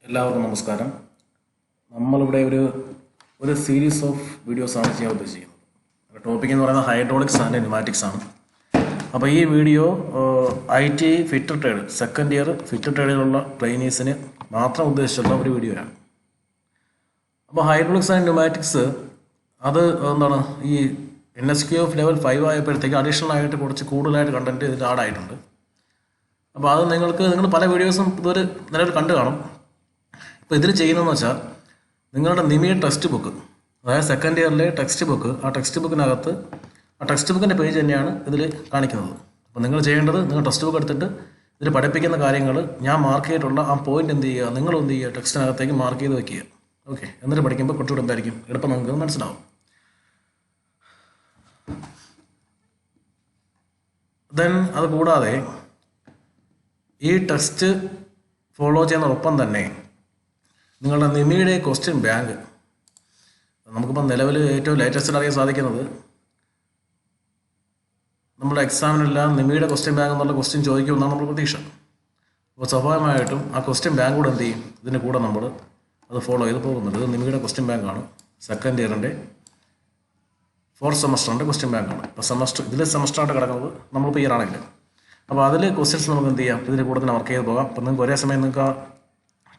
എല്ലാവർക്കും നമസ്കാരം. നമ്മളിവിടെ ഒരു സീരീസ് ഓഫ് വീഡിയോസാണ് ചെയ്യാൻ ഉദ്ദേശിക്കുന്നത്. ടോപ്പിക് എന്ന് പറയുന്നത് ഹൈഡ്രോളിക്സ് ആൻഡ് ന്യൂമാറ്റിക്സ് ആണ്. അപ്പോൾ ഈ video ITI fitter trade second year fitter ട്രേഡിലുള്ള ട്രെയിനീസിന് മാത്രം ഉദ്ദേശിച്ചുള്ള ഒരു വീഡിയോയാണ്. അപ്പോൾ ഹൈഡ്രോളിക്സ് ആൻഡ് ന്യൂമാറ്റിക്സ് അത് എന്താണ് ഈ NSQF ലെവൽ 5 ആയപ്പോഴത്തേക്ക് അഡീഷണൽ ആയിട്ട് കുറച്ച് കൂടുതലായിട്ട് കണ്ടൻറ്റ് ഇതിൽ ആഡായിട്ടുണ്ട്. അപ്പോൾ അത് നിങ്ങൾ പല വീഡിയോസും ഇതൊരു നിലവിൽ കണ്ടു കാണും. ഇപ്പോൾ ഇതിൽ ചെയ്യുന്നതെന്ന് വെച്ചാൽ നിങ്ങളുടെ നിമിയ ടെക്സ്റ്റ് ബുക്ക്, അതായത് സെക്കൻഡ് ഇയറിലെ ടെക്സ്റ്റ് ബുക്ക്, ആ ടെക്സ്റ്റ് ബുക്കിനകത്ത് ആ ടെക്സ്റ്റ് ബുക്കിൻ്റെ പേജ് തന്നെയാണ് ഇതിൽ കാണിക്കുന്നത്. അപ്പോൾ നിങ്ങൾ ചെയ്യേണ്ടത് നിങ്ങൾ ടെക്സ്റ്റ് ബുക്ക് എടുത്തിട്ട് ഇതിൽ പഠിപ്പിക്കുന്ന കാര്യങ്ങൾ ഞാൻ മാർക്ക് ചെയ്തിട്ടുള്ള ആ പോയിന്റ് എന്ത് ചെയ്യുക, നിങ്ങൾ എന്ത് ചെയ്യുക, ടെക്സ്റ്റിനകത്തേക്ക് മാർക്ക് ചെയ്ത് വയ്ക്കുക. ഓക്കെ, എന്നിട്ട് പഠിക്കുമ്പോൾ കുറച്ചുകൂടെ എന്തായിരിക്കും എളുപ്പം നിങ്ങൾക്ക് മനസ്സിലാവും. ദെൻ അത് കൂടാതെ ഈ ടെക്സ്റ്റ് ഫോളോ ചെയ്യുന്നതോടൊപ്പം തന്നെ നിങ്ങളുടെ നിമിയുടെ ക്വസ്റ്റ്യൻ ബാങ്ക്, നമുക്കിപ്പോൾ നിലവിൽ ഏറ്റവും ലേറ്റസ്റ്റ് അറിയാൻ സാധിക്കുന്നത് നമ്മുടെ എക്സാമിനെല്ലാം നിമിയുടെ ക്വസ്റ്റ്യൻ ബാങ്ക് എന്നുള്ള ക്വസ്റ്റ്യൻ ചോദിക്കുമെന്നാണ് നമ്മൾ പ്രതീക്ഷ. അപ്പോൾ സ്വാഭാവികമായിട്ടും ആ ക്വസ്റ്റ്യൻ ബാങ്ക് കൂടെ എന്ത് ചെയ്യും, ഇതിൻ്റെ കൂടെ നമ്മൾ അത് ഫോളോ ചെയ്ത് പോകുന്നുണ്ട്. ഇത് നിമിയുടെ ക്വസ്റ്റ്യൻ ബാങ്കാണ്, സെക്കൻഡ് ഇയറിൻ്റെ 4th സെമസ്റ്ററിൻ്റെ ക്വസ്റ്റ്യൻ ബാങ്കാണ്. ഇപ്പോൾ ഇതിൽ സെമസ്റ്ററായിട്ട് കിടക്കുന്നത് നമ്മളിപ്പോൾ ഇയർ ആണെങ്കിൽ, അപ്പോൾ അതിൽ ക്വസ്റ്റ്യൻസ് നമുക്ക് എന്ത് ചെയ്യാം, ഇതിൽ കൂടെ തന്നെ വർക്ക് ചെയ്ത് പോകാം. അപ്പോൾ നിങ്ങൾക്ക് ഒരേ സമയം നിങ്ങൾക്ക് ആ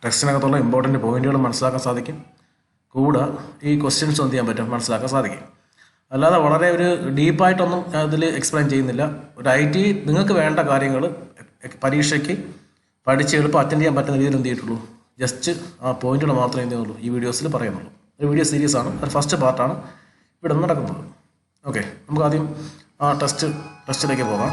ടെക്സ്റ്റിനകത്തുള്ള ഇമ്പോർട്ടൻറ്റ് പോയിന്റുകൾ മനസ്സിലാക്കാൻ സാധിക്കും, കൂടെ ഈ ക്വസ്റ്റ്യൻസ് എന്ത് ചെയ്യാൻ പറ്റും, മനസ്സിലാക്കാൻ സാധിക്കും. അല്ലാതെ വളരെ ഒരു ഡീപ്പായിട്ടൊന്നും അതിൽ എക്സ്പ്ലെയിൻ ചെയ്യുന്നില്ല. ഒരു ITI നിങ്ങൾക്ക് വേണ്ട കാര്യങ്ങൾ പരീക്ഷയ്ക്ക് പഠിച്ച് എളുപ്പം അറ്റൻഡ് ചെയ്യാൻ പറ്റുന്ന രീതിയിൽ എന്ത് ചെയ്തിട്ടുള്ളൂ, ജസ്റ്റ് ആ പോയിന്റുകൾ മാത്രമേ എന്ത് ചെയ്യുന്നുള്ളൂ ഈ വീഡിയോസിൽ പറയുന്നുള്ളൂ. ഒരു വീഡിയോ സീരീസ് ആണ്, ഒരു ഫസ്റ്റ് പാർട്ടാണ് ഇവിടെ നടക്കുന്നത്. ഓക്കെ, നമുക്ക് ആദ്യം ആ ടെസ്റ്റിലേക്ക് പോകാം.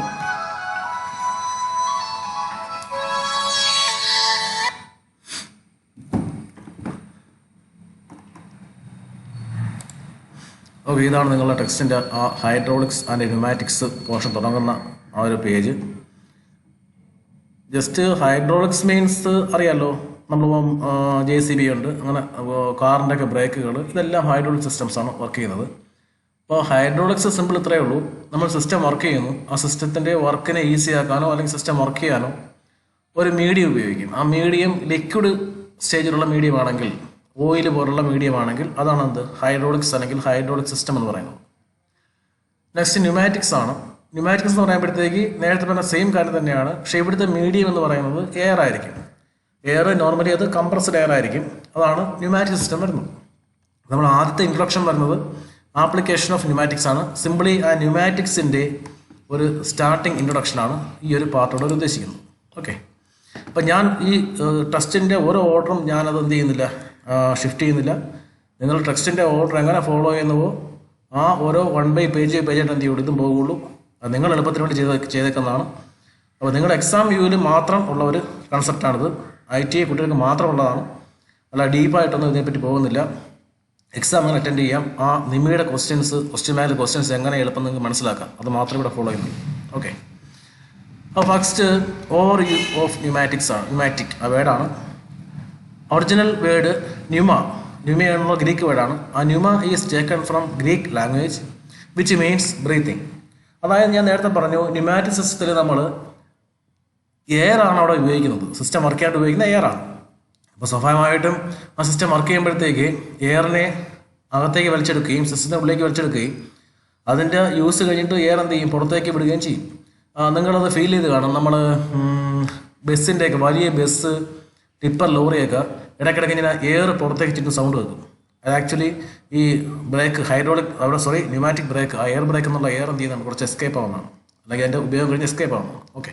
ഓക്കെ, ഇതാണ് നിങ്ങളുടെ ടെക്സ്റ്റിൻ്റെ ആ ഹൈഡ്രോളിക്സ് ആൻഡ് ന്യൂമാറ്റിക്സ് പോർഷൻ തുടങ്ങുന്ന ആ ഒരു പേജ്. ജസ്റ്റ് ഹൈഡ്രോളിക്സ് മീൻസ് അറിയാമല്ലോ, നമ്മളിപ്പം JCB ഉണ്ട്, അങ്ങനെ കാറിൻ്റെ ഒക്കെ ബ്രേക്കുകൾ, ഇതെല്ലാം ഹൈഡ്രോളിക് സിസ്റ്റംസാണ് വർക്ക് ചെയ്യുന്നത്. അപ്പോൾ ഹൈഡ്രോളിക്സ് സിമ്പിൾ ഇത്രയേ ഉള്ളൂ, നമ്മൾ സിസ്റ്റം വർക്ക് ചെയ്യുന്നു, ആ സിസ്റ്റത്തിൻ്റെ വർക്കിനെ ഈസി ആക്കാനോ അല്ലെങ്കിൽ സിസ്റ്റം വർക്ക് ചെയ്യാനോ ഒരു മീഡിയം ഉപയോഗിക്കും. ആ മീഡിയം ലിക്വിഡ് സ്റ്റേജിലുള്ള മീഡിയം ആണെങ്കിൽ, ഓയിൽ പോലുള്ള മീഡിയം ആണെങ്കിൽ അതാണ് എന്ത് ഹൈഡ്രോളിക്സ് അല്ലെങ്കിൽ ഹൈഡ്രോളിക് സിസ്റ്റം എന്ന് പറയുന്നത്. നെക്സ്റ്റ് ന്യൂമാറ്റിക്സ് ആണ്. ന്യൂമാറ്റിക്സ് എന്ന് പറയുമ്പോഴത്തേക്ക് നേരത്തെ പറഞ്ഞ സെയിം കാര്യം തന്നെയാണ്, പക്ഷേ ഇവിടുത്തെ മീഡിയം എന്ന് പറയുന്നത് എയർ ആയിരിക്കും. എയർ നോർമലി അത് കംപ്രസ്ഡ് എയർ ആയിരിക്കും, അതാണ് ന്യൂമാറ്റിക് സിസ്റ്റം വരുന്നത്. നമ്മൾ ആദ്യത്തെ ഇൻട്രൊഡക്ഷൻ വരുന്നത് ആപ്ലിക്കേഷൻ ഓഫ് ന്യൂമാറ്റിക്സ് ആണ്. സിംപ്ലി ആ ന്യൂമാറ്റിക്സിൻ്റെ ഒരു സ്റ്റാർട്ടിങ് ഇൻട്രൊഡക്ഷനാണ് ഈ ഒരു പാർട്ടോട് ഉദ്ദേശിക്കുന്നത്. ഓക്കെ, അപ്പം ഞാൻ ഈ ടെസ്റ്റിൻ്റെ ഓരോ ഓർഡറും ഞാനത് എന്ത് ചെയ്യുന്നില്ല, ഷിഫ്റ്റ് ചെയ്യുന്നില്ല. നിങ്ങൾ ടെക്സ്റ്റിൻ്റെ ഓർഡർ എങ്ങനെ ഫോളോ ചെയ്യുന്നുവോ ആ ഓരോ 1 by പേജായിട്ട് എന്ത് ചെയ്യുള്ളൂ, ഇതും പോകുള്ളൂ. അത് നിങ്ങൾ എളുപ്പത്തിന് വേണ്ടി ചെയ്തേക്കുന്നതാണ്. അപ്പോൾ നിങ്ങളുടെ എക്സാം വ്യൂവിൽ മാത്രം ഉള്ള ഒരു കൺസെപ്റ്റാണിത്. ITI കുട്ടികൾക്ക് മാത്രമുള്ളതാണ്, അല്ല ഡീപ്പായിട്ടൊന്നും ഇതിനെപ്പറ്റി പോകുന്നില്ല. എക്സാം അങ്ങനെ അറ്റൻഡ് ചെയ്യാം, ആ നിമിയുടെ ക്വസ്റ്റ്യൻ ബാങ്കിലെ ക്വസ്റ്റ്യൻസ് എങ്ങനെ എളുപ്പം നിങ്ങൾക്ക് മനസ്സിലാക്കാം, അത് മാത്രം ഇവിടെ ഫോളോ ചെയ്യുന്നു. ഓക്കെ, അപ്പോൾ first over view of pneumatics ആണ്. ന്യൂമാറ്റിക് ആ വേർഡാണ്. ഒറിജിനൽ വേർഡ് ന്യൂമ എന്നുള്ള ഗ്രീക്ക് വേർഡാണ്. ആ pneuma is taken from Greek language which means breathing. അതായത് ഞാൻ നേരത്തെ പറഞ്ഞു, ന്യൂമാറ്റിക് സിസ്റ്റത്തിൽ നമ്മൾ എയർ ആണ് അവിടെ ഉപയോഗിക്കുന്നത്, സിസ്റ്റം വർക്ക് ചെയ്യാണ്ട് ഉപയോഗിക്കുന്ന എയർ ആണ്. അപ്പോൾ സ്വാഭാവികമായിട്ടും ആ സിസ്റ്റം വർക്ക് ചെയ്യുമ്പോഴത്തേക്ക് എയറിനെ അകത്തേക്ക് വലിച്ചെടുക്കുകയും സിസ്റ്റത്തിൻ്റെ ഉള്ളിലേക്ക് വലിച്ചെടുക്കുകയും അതിൻ്റെ യൂസ് കഴിഞ്ഞിട്ട് എയർ എന്ത് ചെയ്യും, പുറത്തേക്ക് വിടുകയും ചെയ്യും. നിങ്ങളത് ഫീൽ ചെയ്ത് കാണും. നമ്മൾ ബസ്സിൻ്റെയൊക്കെ വലിയ ബസ്, ടിപ്പർ, ലോറിയൊക്കെ ഇടയ്ക്കിടയ്ക്ക് ഇങ്ങനെ എയർ പുറത്തേക്ക് ചുറ്റും സൗണ്ട് വെക്കും. അത് ആക്ച്വലി ഈ ബ്രേക്ക് ന്യൂമാറ്റിക് ബ്രേക്ക്, ആ എയർ ബ്രേക്ക് എന്നുള്ള എയർ എന്ത് ചെയ്യുന്നതാണ്, കുറച്ച് എസ്കേപ്പ് ആവുന്നതാണ്, അല്ലെങ്കിൽ അതിൻ്റെ ഉപയോഗം കഴിഞ്ഞ് എസ്കേപ്പ് ആവുന്നതാണ്. ഓക്കെ,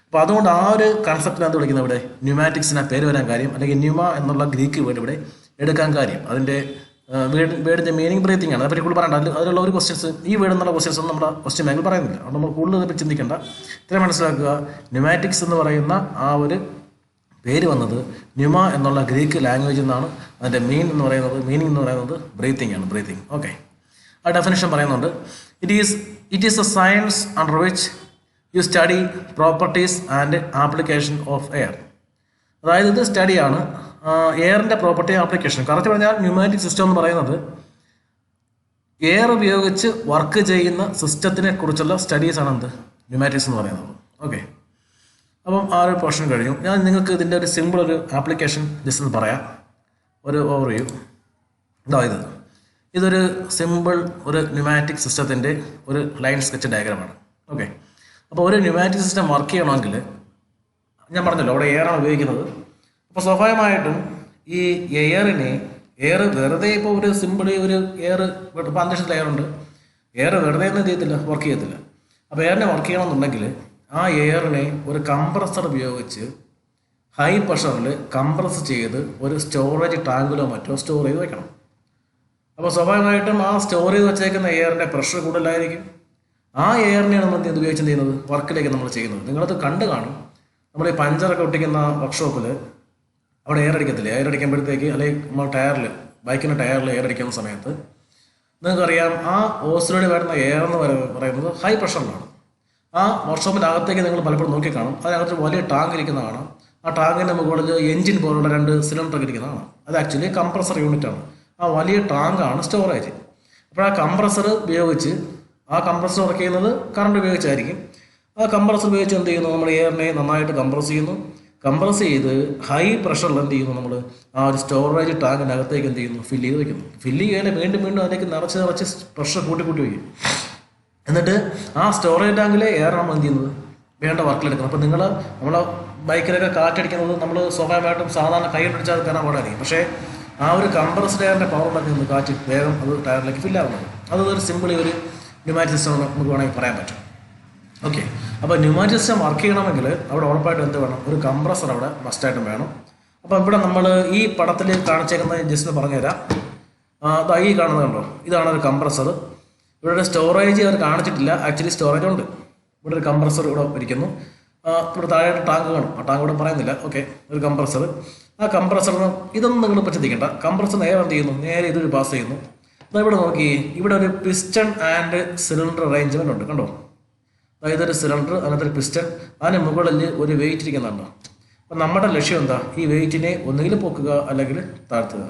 അപ്പോൾ അതുകൊണ്ട് ആ ഒരു കൺസെപ്റ്റിനകത്ത് വിളിക്കുന്നത് ഇവിടെ ന്യൂമാറ്റിക്സിന് പേര് വരാൻ കാര്യം, അല്ലെങ്കിൽ ന്യൂമ എന്നുള്ള ഗ്രീക്ക് വേർഡ് ഇവിടെ എടുക്കാൻ കാര്യം, അതിൻ്റെ വേർഡിൻ്റെ മീനിങ് ബ്രീത്തിങ് ആണ്. അതേപ്പറ്റി കൂടുതൽ പറയണ്ട. അതിലുള്ള ഒരു ക്വസ്റ്റ്യൻസ്, ഈ വേർഡ് എന്നുള്ള ക്വസ്റ്റ്യൻസ് ഒന്നും നമ്മുടെ ക്വസ്റ്റ്യൻ ബാങ്കിൽ പറയുന്നില്ല. അതുകൊണ്ട് നമ്മൾ കൂടുതൽ ഇതിനെപ്പറ്റി ചിന്തിക്കേണ്ട. ഇത്രയും മനസ്സിലാക്കുക, ന്യൂമാറ്റിക്സ് എന്ന് പറയുന്ന ആ ഒരു പേര് വന്നത് ന്യൂമ എന്നുള്ള ഗ്രീക്ക് ലാംഗ്വേജിൽ നിന്നാണ്. അതിൻ്റെ മീനിങ് എന്ന് പറയുന്നത് ബ്രീത്തിങ് ആണ്, ബ്രീത്തിങ്. ഓക്കെ, ആ ഡെഫിനിഷൻ പറയുന്നുണ്ട്. It is A science under which you study properties and application of air. അതായത് ഇത് സ്റ്റഡിയാണ് എയറിൻ്റെ പ്രോപ്പർട്ടി ആപ്ലിക്കേഷൻ. കറക്റ്റ് പറഞ്ഞാൽ ന്യൂമാറ്റിക് സിസ്റ്റം എന്ന് പറയുന്നത് എയർ ഉപയോഗിച്ച് വർക്ക് ചെയ്യുന്ന സിസ്റ്റത്തിനെ കുറിച്ചുള്ള സ്റ്റഡീസാണ് എന്ത് ന്യൂമാറ്റിക്സ് എന്ന് പറയുന്നത്. ഓക്കെ, അപ്പം ആ ഒരു പോർഷൻ കഴിഞ്ഞു. ഞാൻ നിങ്ങൾക്ക് ഇതിൻ്റെ ഒരു സിമ്പിൾ ഒരു ആപ്ലിക്കേഷൻ ജസ്റ്റ് ഒന്ന് പറയാം, ഒരു ഓവർവ്യൂ. അതായത് ഇതൊരു സിമ്പിൾ ഒരു ന്യൂമാറ്റിക് സിസ്റ്റത്തിൻ്റെ ഒരു ലൈൻ സ്കെച്ച് ഡയഗ്രാമാണ്. ഓക്കെ, അപ്പോൾ ഒരു ന്യൂമാറ്റിക് സിസ്റ്റം വർക്ക് ചെയ്യണമെങ്കിൽ ഞാൻ പറഞ്ഞല്ലോ അവിടെ എയറാണ് ഉപയോഗിക്കുന്നത്. അപ്പോൾ സ്വാഭാവികമായിട്ടും ഈ എയർ വെറുതെ ഇപ്പോൾ ഒരു സിമ്പിൾ ഒരു എയർ ഇപ്പോൾ അന്തരീക്ഷത്തിൽ എയറുണ്ട്, എയർ വെറുതെ ഒന്നും ചെയ്യത്തില്ല, വർക്ക് ചെയ്യത്തില്ല. അപ്പോൾ എയറിനെ വർക്ക് ചെയ്യണമെന്നുണ്ടെങ്കിൽ ആ എയറിനെ ഒരു കംപ്രസർ ഉപയോഗിച്ച് ഹൈ പ്രഷറിൽ കംപ്രസ് ചെയ്ത് ഒരു സ്റ്റോറേജ് ടാങ്കിലോ മറ്റോ സ്റ്റോർ ചെയ്ത് വെക്കണം. അപ്പോൾ സ്വാഭാവികമായിട്ടും ആ സ്റ്റോർ ചെയ്ത് വെച്ചേക്കുന്ന എയറിൻ്റെ പ്രഷർ കൂടുതലായിരിക്കും. ആ എയറിനെയാണ് നമ്മൾ എന്ത് ഉപയോഗിച്ച് ചെയ്യുന്നത്, വർക്കിലേക്ക് നമ്മൾ ചെയ്യുന്നത്. നിങ്ങളത് കണ്ടു കാണും. നമ്മൾ ഈ പഞ്ചറൊക്കെ ഒട്ടിക്കുന്ന വർക്ക്ഷോപ്പിൽ അവിടെ എയർ അടിക്കത്തില്ലേ, എയർ അടിക്കുമ്പോഴത്തേക്ക് അല്ലെങ്കിൽ നമ്മൾ ടയറിൽ ബൈക്കിൻ്റെ ടയറിൽ എയർ അടിക്കുന്ന സമയത്ത് നിങ്ങൾക്കറിയാം ആ ഓസിലൂടെ വരുന്ന എയർ എന്ന് പറയുന്നത് ഹൈ പ്രഷറിലാണ്. ആ വർക്ക്ഷോപ്പിൻ്റെ അകത്തേക്ക് നിങ്ങൾ പലപ്പോഴും നോക്കി കാണും, അതിനകത്ത് വലിയ ടാങ്ക് ഇരിക്കുന്ന കാണാം. ആ ടാങ്കിൻ്റെ മുകളിൽ എഞ്ചിൻ പോലുള്ള 2 സിലിണ്ടറൊക്കെ ഇരിക്കുന്ന കാണാം. അത് ആക്ച്വലി കംപ്രസർ യൂണിറ്റാണ്. ആ വലിയ ടാങ്കാണ് സ്റ്റോറേജ്. അപ്പോൾ ആ കംപ്രസർ ഉപയോഗിച്ച് ആ കംപ്രസർ വർക്ക് ചെയ്യുന്നത് കറണ്ട് ഉപയോഗിച്ചായിരിക്കും. ആ കംപ്രസർ ഉപയോഗിച്ച് എന്ത് ചെയ്യുന്നു, നമ്മൾ എയറിനെ നന്നായിട്ട് കംപ്രസ് ചെയ്യുന്നു. കംപ്രസ് ചെയ്ത് ഹൈ പ്രഷറിൽ എന്ത് ചെയ്യുന്നു, നമ്മൾ ആ ഒരു സ്റ്റോറേജ് ടാങ്കിനകത്തേക്ക് എന്ത് ചെയ്യുന്നു, ഫില്ല് ചെയ്ത് വയ്ക്കുന്നു. ഫില്ല് ചെയ്യാൻ വീണ്ടും അതിലേക്ക് നിറച്ച് പ്രഷർ കൂട്ടി വയ്ക്കും. എന്നിട്ട് ആ സ്റ്റോറേജ് ടാങ്കിലെ എയർ നമ്മൾ എന്ത് ചെയ്യുന്നത്, വേണ്ട വർക്കിലെടുക്കണം. അപ്പോൾ നമ്മളെ ബൈക്കിലൊക്കെ കാറ്റടിക്കുന്നത് നമ്മൾ സ്വാഭാവികമായിട്ടും സാധാരണ കൈ പിടിച്ചാൽ കയറാൻ പാടായിരിക്കും. പക്ഷേ ആ ഒരു കംപ്രസ്ഡ് എയറിൻ്റെ പവർ ഉണ്ടാക്കി കാറ്റ് വേഗം അത് ടയറിലേക്ക് ഫില്ലാകുന്നത്. അതൊരു സിമ്പിളി ഒരു ന്യൂമാറ്റിക് സിസ്റ്റം നമുക്ക് വേണമെങ്കിൽ പറയാൻ പറ്റും. ഓക്കെ, അപ്പോൾ ന്യൂമാറ്റിക് സിസ്റ്റം വർക്ക് ചെയ്യണമെങ്കിൽ അവിടെ ഉറപ്പായിട്ടും എന്ത് വേണം, ഒരു കംപ്രസർ അവിടെ മസ്റ്റായിട്ടും വേണം. അപ്പോൾ ഇവിടെ നമ്മൾ ഈ പടത്തിൽ കാണിച്ചേക്കുന്നത് ജസ്റ്റ് പറഞ്ഞുതരാം. ഈ കാണുന്നത് കണ്ടോ, ഇതാണ് ഒരു കംപ്രസർ. ഇവിടെ ഒരു സ്റ്റോറേജ് അവർ കാണിച്ചിട്ടില്ല, ആക്ച്വലി സ്റ്റോറേജ് ഉണ്ട്. ഇവിടെ ഒരു കംപ്രസർ ഇവിടെ ഇരിക്കുന്നു. ഇവിടെ താഴെയായിട്ട് ടാങ്ക് കാണും, ആ ടാങ്ക് ഇവിടെ പറയുന്നില്ല. ഓക്കെ, ഒരു കംപ്രസർ. ആ കംപ്രസറിന് ഇതൊന്നും നിങ്ങൾ ഇപ്പോൾ ചിന്തിക്കേണ്ട. കംപ്രസർ നേരെ എന്ത് ചെയ്യുന്നു, നേരെ ഇതൊരു പാസ് ചെയ്യുന്നു. എന്നാൽ ഇവിടെ നോക്കി, ഇവിടെ ഒരു പിസ്റ്റൺ ആൻഡ് സിലിണ്ടർ അറേഞ്ച്മെൻ്റ് ഉണ്ട്, കണ്ടോ. അതായത് ഒരു സിലിണ്ടർ, അതിനകത്തൊരു പിസ്റ്റൺ, അതിന് മുകളിൽ ഒരു വെയിറ്റ് ഇരിക്കുന്നുണ്ടോ. അപ്പം നമ്മുടെ ലക്ഷ്യം എന്താ, ഈ വെയിറ്റിനെ ഒന്നുകിൽ പൊക്കുക അല്ലെങ്കിൽ താഴ്ത്തുക.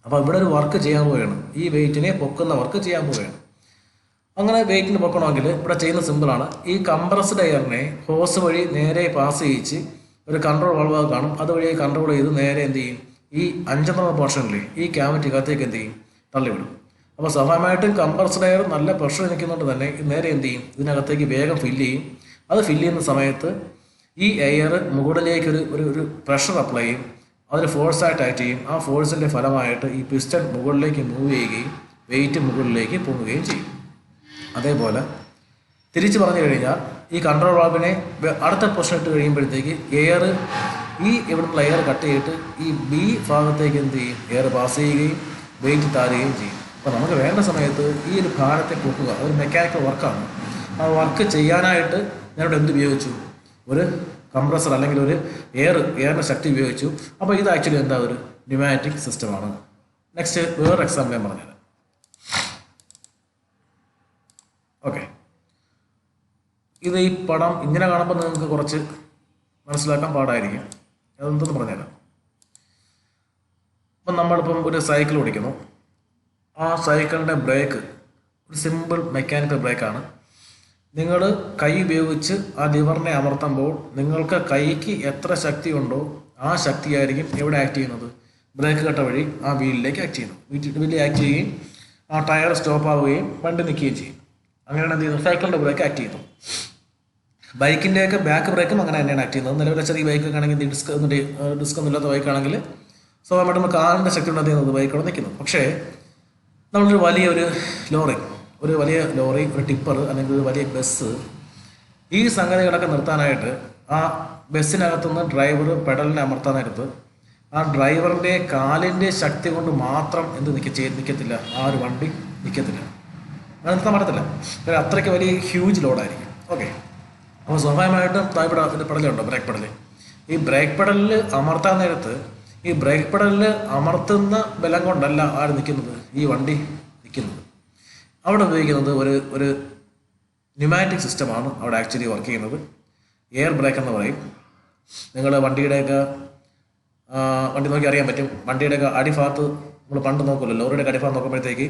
അപ്പോൾ ഇവിടെ ഒരു വർക്ക് ചെയ്യാൻ പോവുകയാണ്, ഈ വെയിറ്റിനെ പൊക്കുന്ന വർക്ക് ചെയ്യാൻ പോവുകയാണ്. അങ്ങനെ വെയിറ്റിന് പൊക്കണമെങ്കിൽ ഇവിടെ ചെയ്യുന്ന സിമ്പിളാണ്. ഈ കംപ്രസ്ഡ് എയറിനെ ഹോസ് വഴി നേരെ പാസ് ചെയ്യിച്ച് ഒരു കൺട്രോൾ വാൾവ് കാണും, അതുവഴി കൺട്രോൾ ചെയ്ത് നേരെ എന്ത് ചെയ്യും, ഈ 5ാമത്തെ പോർഷനിൽ ഈ ക്യാവിറ്റിക്കകത്തേക്ക് എന്ത് ചെയ്യും, തള്ളിവിടും. അപ്പോൾ സ്വാഭാവികമായിട്ടും കംപ്രസ്ഡ് എയർ നല്ല പ്രഷർ നിൽക്കുന്നതുകൊണ്ട് തന്നെ നേരെ എന്ത് ചെയ്യും, ഇതിനകത്തേക്ക് വേഗം ഫില്ല് ചെയ്യും. അത് ഫില്ല് ചെയ്യുന്ന സമയത്ത് ഈ എയർ മുകളിലേക്ക് ഒരു പ്രഷർ അപ്ലൈ ചെയ്യും, അതിന് ഫോഴ്സായിട്ട് ആക്ട് ചെയ്യും. ആ ഫോഴ്സിൻ്റെ ഫലമായിട്ട് ഈ പിസ്റ്റൺ മുകളിലേക്ക് മൂവ് ചെയ്യുകയും വെയിറ്റ് മുകളിലേക്ക് പൊങ്ങുകയും ചെയ്യും. അതേപോലെ തിരിച്ച് പറഞ്ഞു കഴിഞ്ഞാൽ ഈ കൺട്രോൾ വാൾവിനെ അടുത്ത പൊസിഷൻ ഇട്ട് കഴിയുമ്പോഴത്തേക്ക് എയർ ഇവിടുത്തെ എയർ കട്ട് ചെയ്തിട്ട് ഈ ബി ഭാഗത്തേക്ക് എന്ത് ചെയ്യും, എയർ പാസ് ചെയ്യുകയും വെയിറ്റ് താഴുകയും ചെയ്യും. അപ്പോൾ നമുക്ക് വേണ്ട സമയത്ത് ഈ ഒരു ഭാരത്തെ പൊക്കുക, അതൊരു മെക്കാനിക്കൽ വർക്കാണ്. ആ വർക്ക് ചെയ്യാനായിട്ട് ഞാനിവിടെ എന്ത് ഉപയോഗിച്ചു, ഒരു കംപ്രസർ അല്ലെങ്കിൽ ഒരു എയറിൻ്റെ ശക്തി ഉപയോഗിച്ചു. അപ്പോൾ ഇത് ആക്ച്വലി എന്താ, ഒരു ന്യൂമാറ്റിക് സിസ്റ്റമാണ്. നെക്സ്റ്റ് വേറൊരു എക്സാമ്പിൾ ഞാൻ പറഞ്ഞുതരാം. ഓക്കെ, ഇത് ഈ പടം ഇങ്ങനെ കാണുമ്പോൾ നിങ്ങൾക്ക് കുറച്ച് മനസ്സിലാക്കാൻ പാടായിരിക്കും. അതെന്തെന്ന് പറഞ്ഞുതരാം. അപ്പം നമ്മളിപ്പം ഒരു സൈക്കിൾ ഓടിക്കുന്നു. ആ സൈക്കിളിൻ്റെ ബ്രേക്ക് ഒരു സിമ്പിൾ മെക്കാനിക്കൽ ബ്രേക്കാണ്. നിങ്ങൾ കൈ ഉപയോഗിച്ച് ആ ലിവറിനെ അമർത്തുമ്പോൾ നിങ്ങൾക്ക് കൈക്ക് എത്ര ശക്തി ഉണ്ടോ ആ ശക്തിയായിരിക്കും എവിടെ ആക്ട് ചെയ്യുന്നത്, ബ്രേക്ക് കട്ട വഴി ആ വീലിലേക്ക് ആക്ട് ചെയ്യുന്നു. വീലിൽ ആക്ട് ചെയ്യുകയും ആ ടയർ സ്റ്റോപ്പ് ആവുകയും വണ്ടി നിൽക്കുകയും ചെയ്യും. അങ്ങനെയാണ് എന്ത് ചെയ്യുന്നത്, സൈക്കിളിൻ്റെ ബ്രേക്ക് ആക്ട് ചെയ്യുന്നു. ബൈക്കിൻ്റെയൊക്കെ ബാക്ക് ബ്രേക്കും അങ്ങനെ തന്നെയാണ് ആക്ട് ചെയ്യുന്നത്. നിലവിലെ ചെറിയ ബൈക്കൊക്കെ ആണെങ്കിൽ ഡിസ്ക് ഒന്നും ഇല്ലാത്ത ബൈക്കാണെങ്കിൽ സ്വാഭാവികമായിട്ടും നമ്മൾ കാറിൻ്റെ ശക്തി കൊണ്ട് ചെയ്യുന്നത് ബൈക്കോടെ നിൽക്കുന്നു. പക്ഷേ നമ്മളൊരു വലിയൊരു ലോറി, ഒരു ടിപ്പർ അല്ലെങ്കിൽ ഒരു വലിയ ബസ്, ഈ സംഗതികളൊക്കെ നിർത്താനായിട്ട് ആ ബസ്സിനകത്തുനിന്ന് ഡ്രൈവർ പെഡലിനെ അമർത്താനായിട്ട് ആ ഡ്രൈവറിൻ്റെ കാലിൻ്റെ ശക്തി കൊണ്ട് മാത്രം നിൽക്കത്തില്ല, ആ ഒരു വണ്ടി നിൽക്കത്തില്ല, നിർത്താൻ പറ്റത്തില്ല. അത്രയ്ക്ക് വലിയ ഹ്യൂജ് ലോഡായിരിക്കും. ഓക്കെ, അപ്പോൾ സ്വാഭാവികമായിട്ടും ഇവിടെ ഇതിൻ്റെ പെടലുണ്ടോ, ബ്രേക്ക് പെടൽ. ഈ ബ്രേക്ക് പെടലിൽ അമർത്താൻ നേരത്ത് ഈ ബ്രേക്ക് പെടലിൽ അമർത്തുന്ന ബലം കൊണ്ടല്ല ആര് നിൽക്കുന്നത്, ഈ വണ്ടി നിൽക്കുന്നത്. അവിടെ ഉപയോഗിക്കുന്നത് ഒരു ന്യൂമാറ്റിക് സിസ്റ്റമാണ് അവിടെ ആക്ച്വലി വർക്ക് ചെയ്യുന്നത്. എയർ ബ്രേക്ക് എന്ന് പറയും. നിങ്ങൾ വണ്ടി നോക്കി അറിയാൻ പറ്റും. വണ്ടിയുടെയൊക്കെ അടിഭാഗത്ത് നമ്മൾ പണ്ട് നോക്കുമല്ലോ, ലോറിയുടെ അടിഭാഗത്ത് നോക്കുമ്പോഴത്തേക്ക്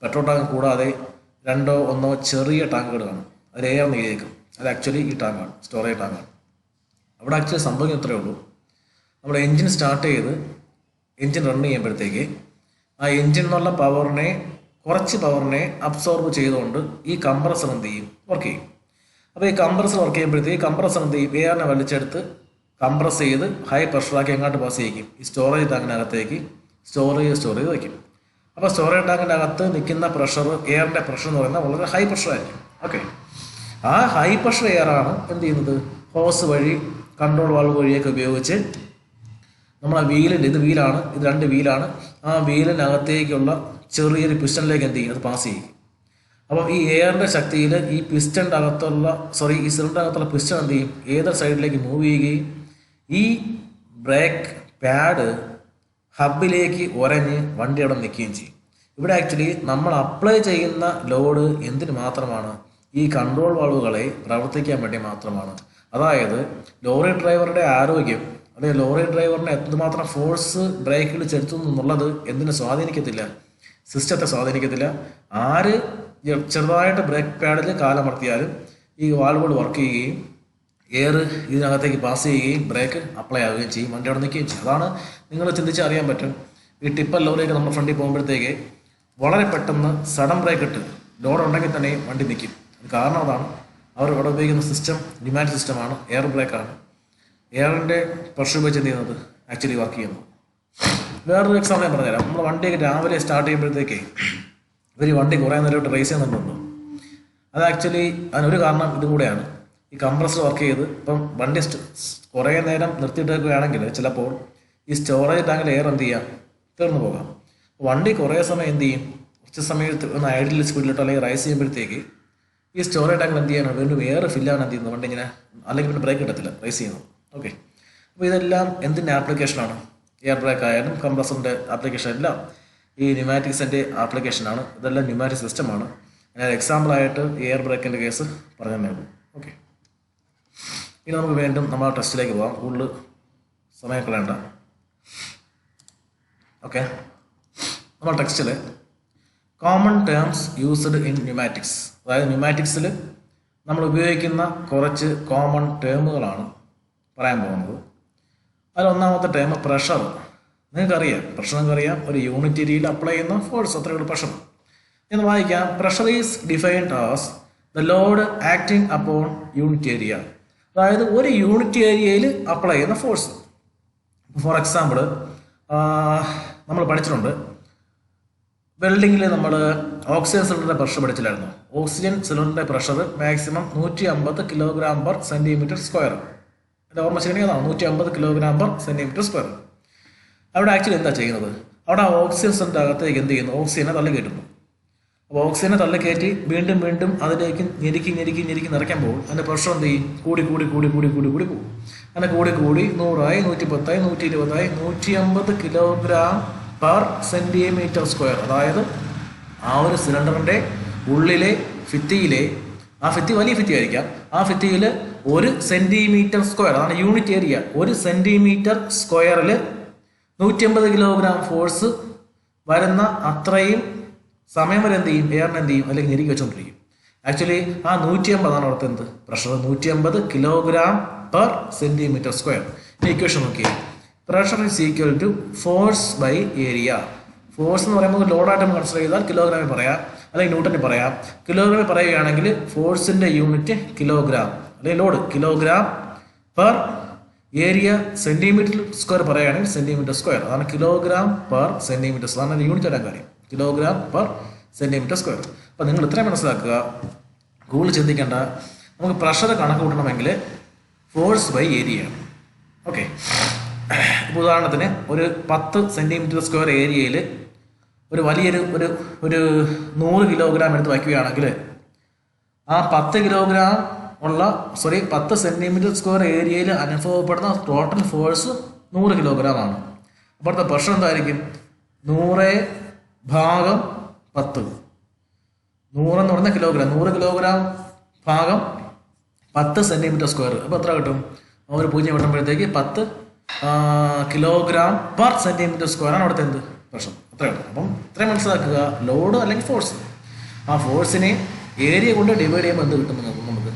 പെട്രോൾ ടാങ്ക് കൂടാതെ 2 or 1 ചെറിയ ടാങ്കുകൾ കാണും. അതിൽ എയർ നീക്കിയേക്കും. അത് ആക്ച്വലി ഈ ടാങ്കാണ്, സ്റ്റോറേജ് ടാങ്കാണ്. അവിടെ ആക്ച്വലി സംഭവിക്കുന്നത് ഇത്രയേ ഉള്ളൂ. നമ്മൾ എൻജിൻ സ്റ്റാർട്ട് ചെയ്ത് എൻജിൻ റൺ ചെയ്യുമ്പോഴത്തേക്ക് ആ എൻജിൻ എന്നുള്ള കുറച്ച് പവറിനെ അബ്സോർബ് ചെയ്തുകൊണ്ട് ഈ കംപ്രസർ എന്ത് ചെയ്യും, വർക്ക് ചെയ്യും. അപ്പോൾ ഈ കംപ്രസർ വർക്ക് ചെയ്യുമ്പോഴത്തേക്ക് കംപ്രസർ എന്ത് ചെയ്യും, എയറിനെ വലിച്ചെടുത്ത് കംപ്രസ് ചെയ്ത് ഹൈ പ്രഷറാക്കി എങ്ങോട്ട് പാസ് ചെയ്യിക്കും, ഈ സ്റ്റോറേജ് ടാങ്കിനകത്തേക്ക് സ്റ്റോർ ചെയ്ത് വയ്ക്കും. അപ്പോൾ സ്റ്റോറേജ് ടാങ്കിൻ്റെ അകത്ത് നിൽക്കുന്ന പ്രഷർ, എയറിൻ്റെ പ്രഷർ എന്ന് പറയുന്നത് വളരെ ഹൈ പ്രഷറായിരിക്കും. ഓക്കെ, ആ ഹൈ പ്രഷർ എയറാണ് എന്ത് ചെയ്യുന്നത്, ഹോസ് വഴി കൺട്രോൾ വാൾവ് വഴിയൊക്കെ ഉപയോഗിച്ച് നമ്മൾ ആ വീലിൻ്റെ, ഇത് 2 വീലാണ്, ആ വീലിനകത്തേക്കുള്ള ചെറിയൊരു പിസ്റ്റണിലേക്ക് എന്ത് ചെയ്യും, അത് പാസ് ചെയ്യും. അപ്പം ഈ എയറിൻ്റെ ശക്തിയിൽ ഈ സിലിണ്ടറിൻ്റെ അകത്തുള്ള പിസ്റ്റൺ എന്ത് ചെയ്യും, ഏതൊരു സൈഡിലേക്ക് മൂവ് ചെയ്യുകയും ഈ ബ്രേക്ക് പാഡ് ഹബിലേക്ക് ഉരഞ്ഞ് വണ്ടി അവിടെ നിൽക്കുകയും ചെയ്യും. ഇവിടെ ആക്ച്വലി നമ്മൾ അപ്ലൈ ചെയ്യുന്ന ലോഡ് എന്തിനു മാത്രമാണ്, ഈ കൺട്രോൾ വാൾവുകളെ പ്രവർത്തിക്കാൻ വേണ്ടി മാത്രമാണ്. അതായത് ലോറി ഡ്രൈവറുടെ ആരോഗ്യം അല്ലെങ്കിൽ ലോറി ഡ്രൈവറിനെ എന്തുമാത്രം ഫോഴ്സ് ബ്രേക്കിൽ ചെലുത്തുന്നു എന്നുള്ളത് എന്തിനു സ്വാധീനിക്കത്തില്ല, സിസ്റ്റത്തെ സ്വാധീനിക്കത്തില്ല. ആര് ചെറുതായിട്ട് ബ്രേക്ക് പാഡിൽ കാലമർത്തിയാലും ഈ വാൾവുകൾ വർക്ക് ചെയ്യുകയും എയർ ഇതിനകത്തേക്ക് പാസ് ചെയ്യുകയും ബ്രേക്ക് അപ്ലൈ ആവുകയും ചെയ്യും, വണ്ടി അവിടെ നിൽക്കുകയും ചെയ്യും. അതാണ് നിങ്ങൾ ചിന്തിച്ച് അറിയാൻ പറ്റും. ഈ ടിപ്പർ ലോറിയൊക്കെ നമ്മുടെ ഫ്രണ്ടിൽ പോകുമ്പോഴത്തേക്ക് വളരെ പെട്ടെന്ന് സഡൻ ബ്രേക്ക് ഇട്ട് ലോഡ് ഉണ്ടെങ്കിൽ തന്നെ വണ്ടി നിൽക്കും. കാരണം അതാണ്, അവർ ഇവിടെ ഉപയോഗിക്കുന്ന സിസ്റ്റം ന്യൂമാറ്റിക് സിസ്റ്റമാണ്, എയർ ബ്രേക്കാണ്. എയറിൻ്റെ പ്രഷർ ഉപയോഗിച്ച് എന്ത് ചെയ്യുന്നത്, ആക്ച്വലി വർക്ക് ചെയ്യുന്നത്. വേറൊരു എക്സാമ്പിൾ ഞാൻ പറഞ്ഞുതരാം. നമ്മൾ വണ്ടിയൊക്കെ രാവിലെ സ്റ്റാർട്ട് ചെയ്യുമ്പോഴത്തേക്ക് ഇവർ വണ്ടി കുറേ നേരമായിട്ട് റേസ് ചെയ്യുന്നുണ്ടോ, അത് ആക്ച്വലി അതിനൊരു കാരണം ഇതും കൂടെയാണ്. ഈ കംപ്രസർ വർക്ക് ചെയ്ത് ഇപ്പം വണ്ടി കുറേ നേരം നിർത്തിയിട്ടേക്കുകയാണെങ്കിൽ ചിലപ്പോൾ ഈ സ്റ്റോറേജ് ടാങ്കിൽ എയർ എന്ത് ചെയ്യാം, തീർന്നു പോകാം. വണ്ടി കുറേ സമയം എന്ത് ചെയ്യും, കുറച്ച് സമയത്ത് ഒന്ന് ഐഡിയൽ സ്പീഡിലിട്ടോ അല്ലെങ്കിൽ റൈസ് ചെയ്യുമ്പോഴത്തേക്ക് ഈ സ്റ്റോറേജ് ടാങ്കിൽ എന്ത് ചെയ്യണം, വീണ്ടും എയർ ഫില്ലാണ് എന്ത് ചെയ്യുന്നത്, വണ്ടി ഇങ്ങനെ അല്ലെങ്കിൽ പിന്നെ ബ്രേക്ക് കിട്ടത്തില്ല റൈസ് ചെയ്യുന്നത്. ഓക്കെ, അപ്പോൾ ഇതെല്ലാം എന്തിൻ്റെ ആപ്ലിക്കേഷനാണ്, എയർ ബ്രേക്ക് ആയാലും കംപ്രസറിൻ്റെ ആപ്ലിക്കേഷൻ എല്ലാം ഈ ന്യൂമാറ്റിക്സിൻ്റെ ആപ്ലിക്കേഷനാണ്. ഇതെല്ലാം ന്യൂമാറ്റിക് സിസ്റ്റമാണ്. ഞാൻ എക്സാമ്പിളായിട്ട് എയർ ബ്രേക്കിൻ്റെ കേസ് പറഞ്ഞതേ ഉള്ളൂ. ഓക്കെ, ഇനി നമുക്ക് വീണ്ടും നമ്മൾ ടെസ്റ്റിലേക്ക് പോകാം, കൂടുതൽ സമയം കളയണ്ട. ഓക്കെ, നമ്മൾ ടെക്സ്റ്റിൽ common terms used in pneumatics, അതായത് ന്യൂമാറ്റിക്സിൽ നമ്മൾ ഉപയോഗിക്കുന്ന കുറച്ച് കോമൺ ടേമുകളാണ് പറയാൻ പോകുന്നത്. അതിൽ ഒന്നാമത്തെ ടേം പ്രഷർ. നിങ്ങൾക്കറിയാം, പ്രഷർ നിങ്ങൾക്കറിയാം, ഒരു യൂണിറ്റ് ഏരിയയിൽ അപ്ലൈ ചെയ്യുന്ന ഫോഴ്സ്, അത്രയുള്ള പ്രഷർ. എന്ന് വായിക്കാം, pressure is defined as the load acting upon unit area, അതായത് ഒരു യൂണിറ്റ് ഏരിയയിൽ അപ്ലൈ ചെയ്യുന്ന ഫോഴ്സ്. ഫോർ എക്സാമ്പിൾ നമ്മൾ പഠിച്ചിട്ടുണ്ട്, വെൽഡിങ്ങിൽ നമ്മൾ ഓക്സിജൻ സിലിണ്ടറിൻ്റെ പ്രഷർ പഠിച്ചില്ലായിരുന്നു. ഓക്സിജൻ സിലിണ്ടറിൻ്റെ പ്രഷർ മാക്സിമം 150 kg/cm². എൻ്റെ ഓർമ്മ ശരിയാണെങ്കിൽ അതാണ് 150 kg/cm². അവിടെ ആക്ച്വലി എന്താ ചെയ്യുന്നത്, അവിടെ ആ ഓക്സിജൻ സിലിണ്ടർ അകത്തേക്ക് എന്ത് ചെയ്യുന്നു, ഓക്സിജനെ തള്ളി കയറ്റുന്നു. അപ്പോൾ ഓക്സിജനെ തള്ളി കയറ്റി വീണ്ടും വീണ്ടും അതിലേക്ക് ഞെരുക്കി നിറയ്ക്കുമ്പോൾ അതിൻ്റെ പ്രഷർ എന്ത് ചെയ്യും, കൂടി പോകും. അങ്ങനെ കൂടി 100ആയി, 110ആയി, 120ആയി, 150 kg/cm². അതായത് ആ ഒരു സിലിണ്ടറിൻ്റെ ഉള്ളിലെ ഭിത്തിയിലെ, ആ ഭിത്തി വലിയ ഭിത്തി ആയിരിക്കാം, ആ ഭിത്തിയിൽ 1 cm², അതാണ് unit area, 1 cm² 150 kg force വരുന്ന അത്രയും സമയം വരെ എന്ത് ചെയ്യും, എയറിനെ എന്ത് ചെയ്യും, അല്ലെങ്കിൽ ഞെരുക്കി വെച്ചുകൊണ്ടിരിക്കും. ആക്ച്വലി ആ 150 ആണ് അവിടുത്തെ എന്ത് പ്രഷർ, 150 kg/cm². ഇക്വേഷൻ നോക്കിയേ, pressure is equal to force by area. Force എന്ന് പറയുമ്പോൾ ലോഡായിട്ട് നമ്മൾ കൺസിഡർ ചെയ്താൽ കിലോഗ്രാമിൽ പറയാം, അല്ലെങ്കിൽ ന്യൂട്ടണിൽ പറയാം. കിലോഗ്രാമിൽ പറയുകയാണെങ്കിൽ ഫോഴ്സിൻ്റെ യൂണിറ്റ് കിലോഗ്രാം, അല്ലെങ്കിൽ ലോഡ് kg/ഏരിയ. cm² പറയുകയാണെങ്കിൽ cm², അതാണ് kg/cm². അതാണ് യൂണിറ്റ് ഇടാൻ കാര്യം, kg/cm². അപ്പോൾ നിങ്ങൾ ഇത്രയും മനസ്സിലാക്കുക, കൂടുതൽ ചിന്തിക്കേണ്ട. നമുക്ക് പ്രഷർ കണക്ക് കൂട്ടണമെങ്കിൽ ഫോഴ്സ് ബൈ ഏരിയയാണ്. ഓക്കെ, ഇപ്പോൾ ഉദാഹരണത്തിന് ഒരു 10 cm² ഏരിയയിൽ ഒരു വലിയൊരു 100 kg എടുത്ത് വയ്ക്കുകയാണെങ്കിൽ ആ 10 cm² ഏരിയയിൽ അനുഭവപ്പെടുന്ന ടോട്ടൽ ഫോഴ്സ് 100 kg ആണ്. അപ്പോഴത്തെ പ്രഷർ എന്തായിരിക്കും, 100/10. 100 എന്ന് പറഞ്ഞാൽ കിലോഗ്രാം, 100 kg/10 cm². അപ്പോൾ എത്ര കിട്ടും, ഒരു 0 കിട്ടുമ്പോഴത്തേക്ക് 10 kg/cm² ആണ് അവിടുത്തെ എന്ത് പ്രഷർ, അത്രയും. അപ്പം ഇത്രയും മനസ്സിലാക്കുക, ലോഡ് അല്ലെങ്കിൽ ഫോഴ്സ്, ആ ഫോഴ്സിനെ ഏരിയ കൊണ്ട് ഡിവൈഡ് ചെയ്യുമ്പോൾ എന്ത് കിട്ടും നമുക്ക്,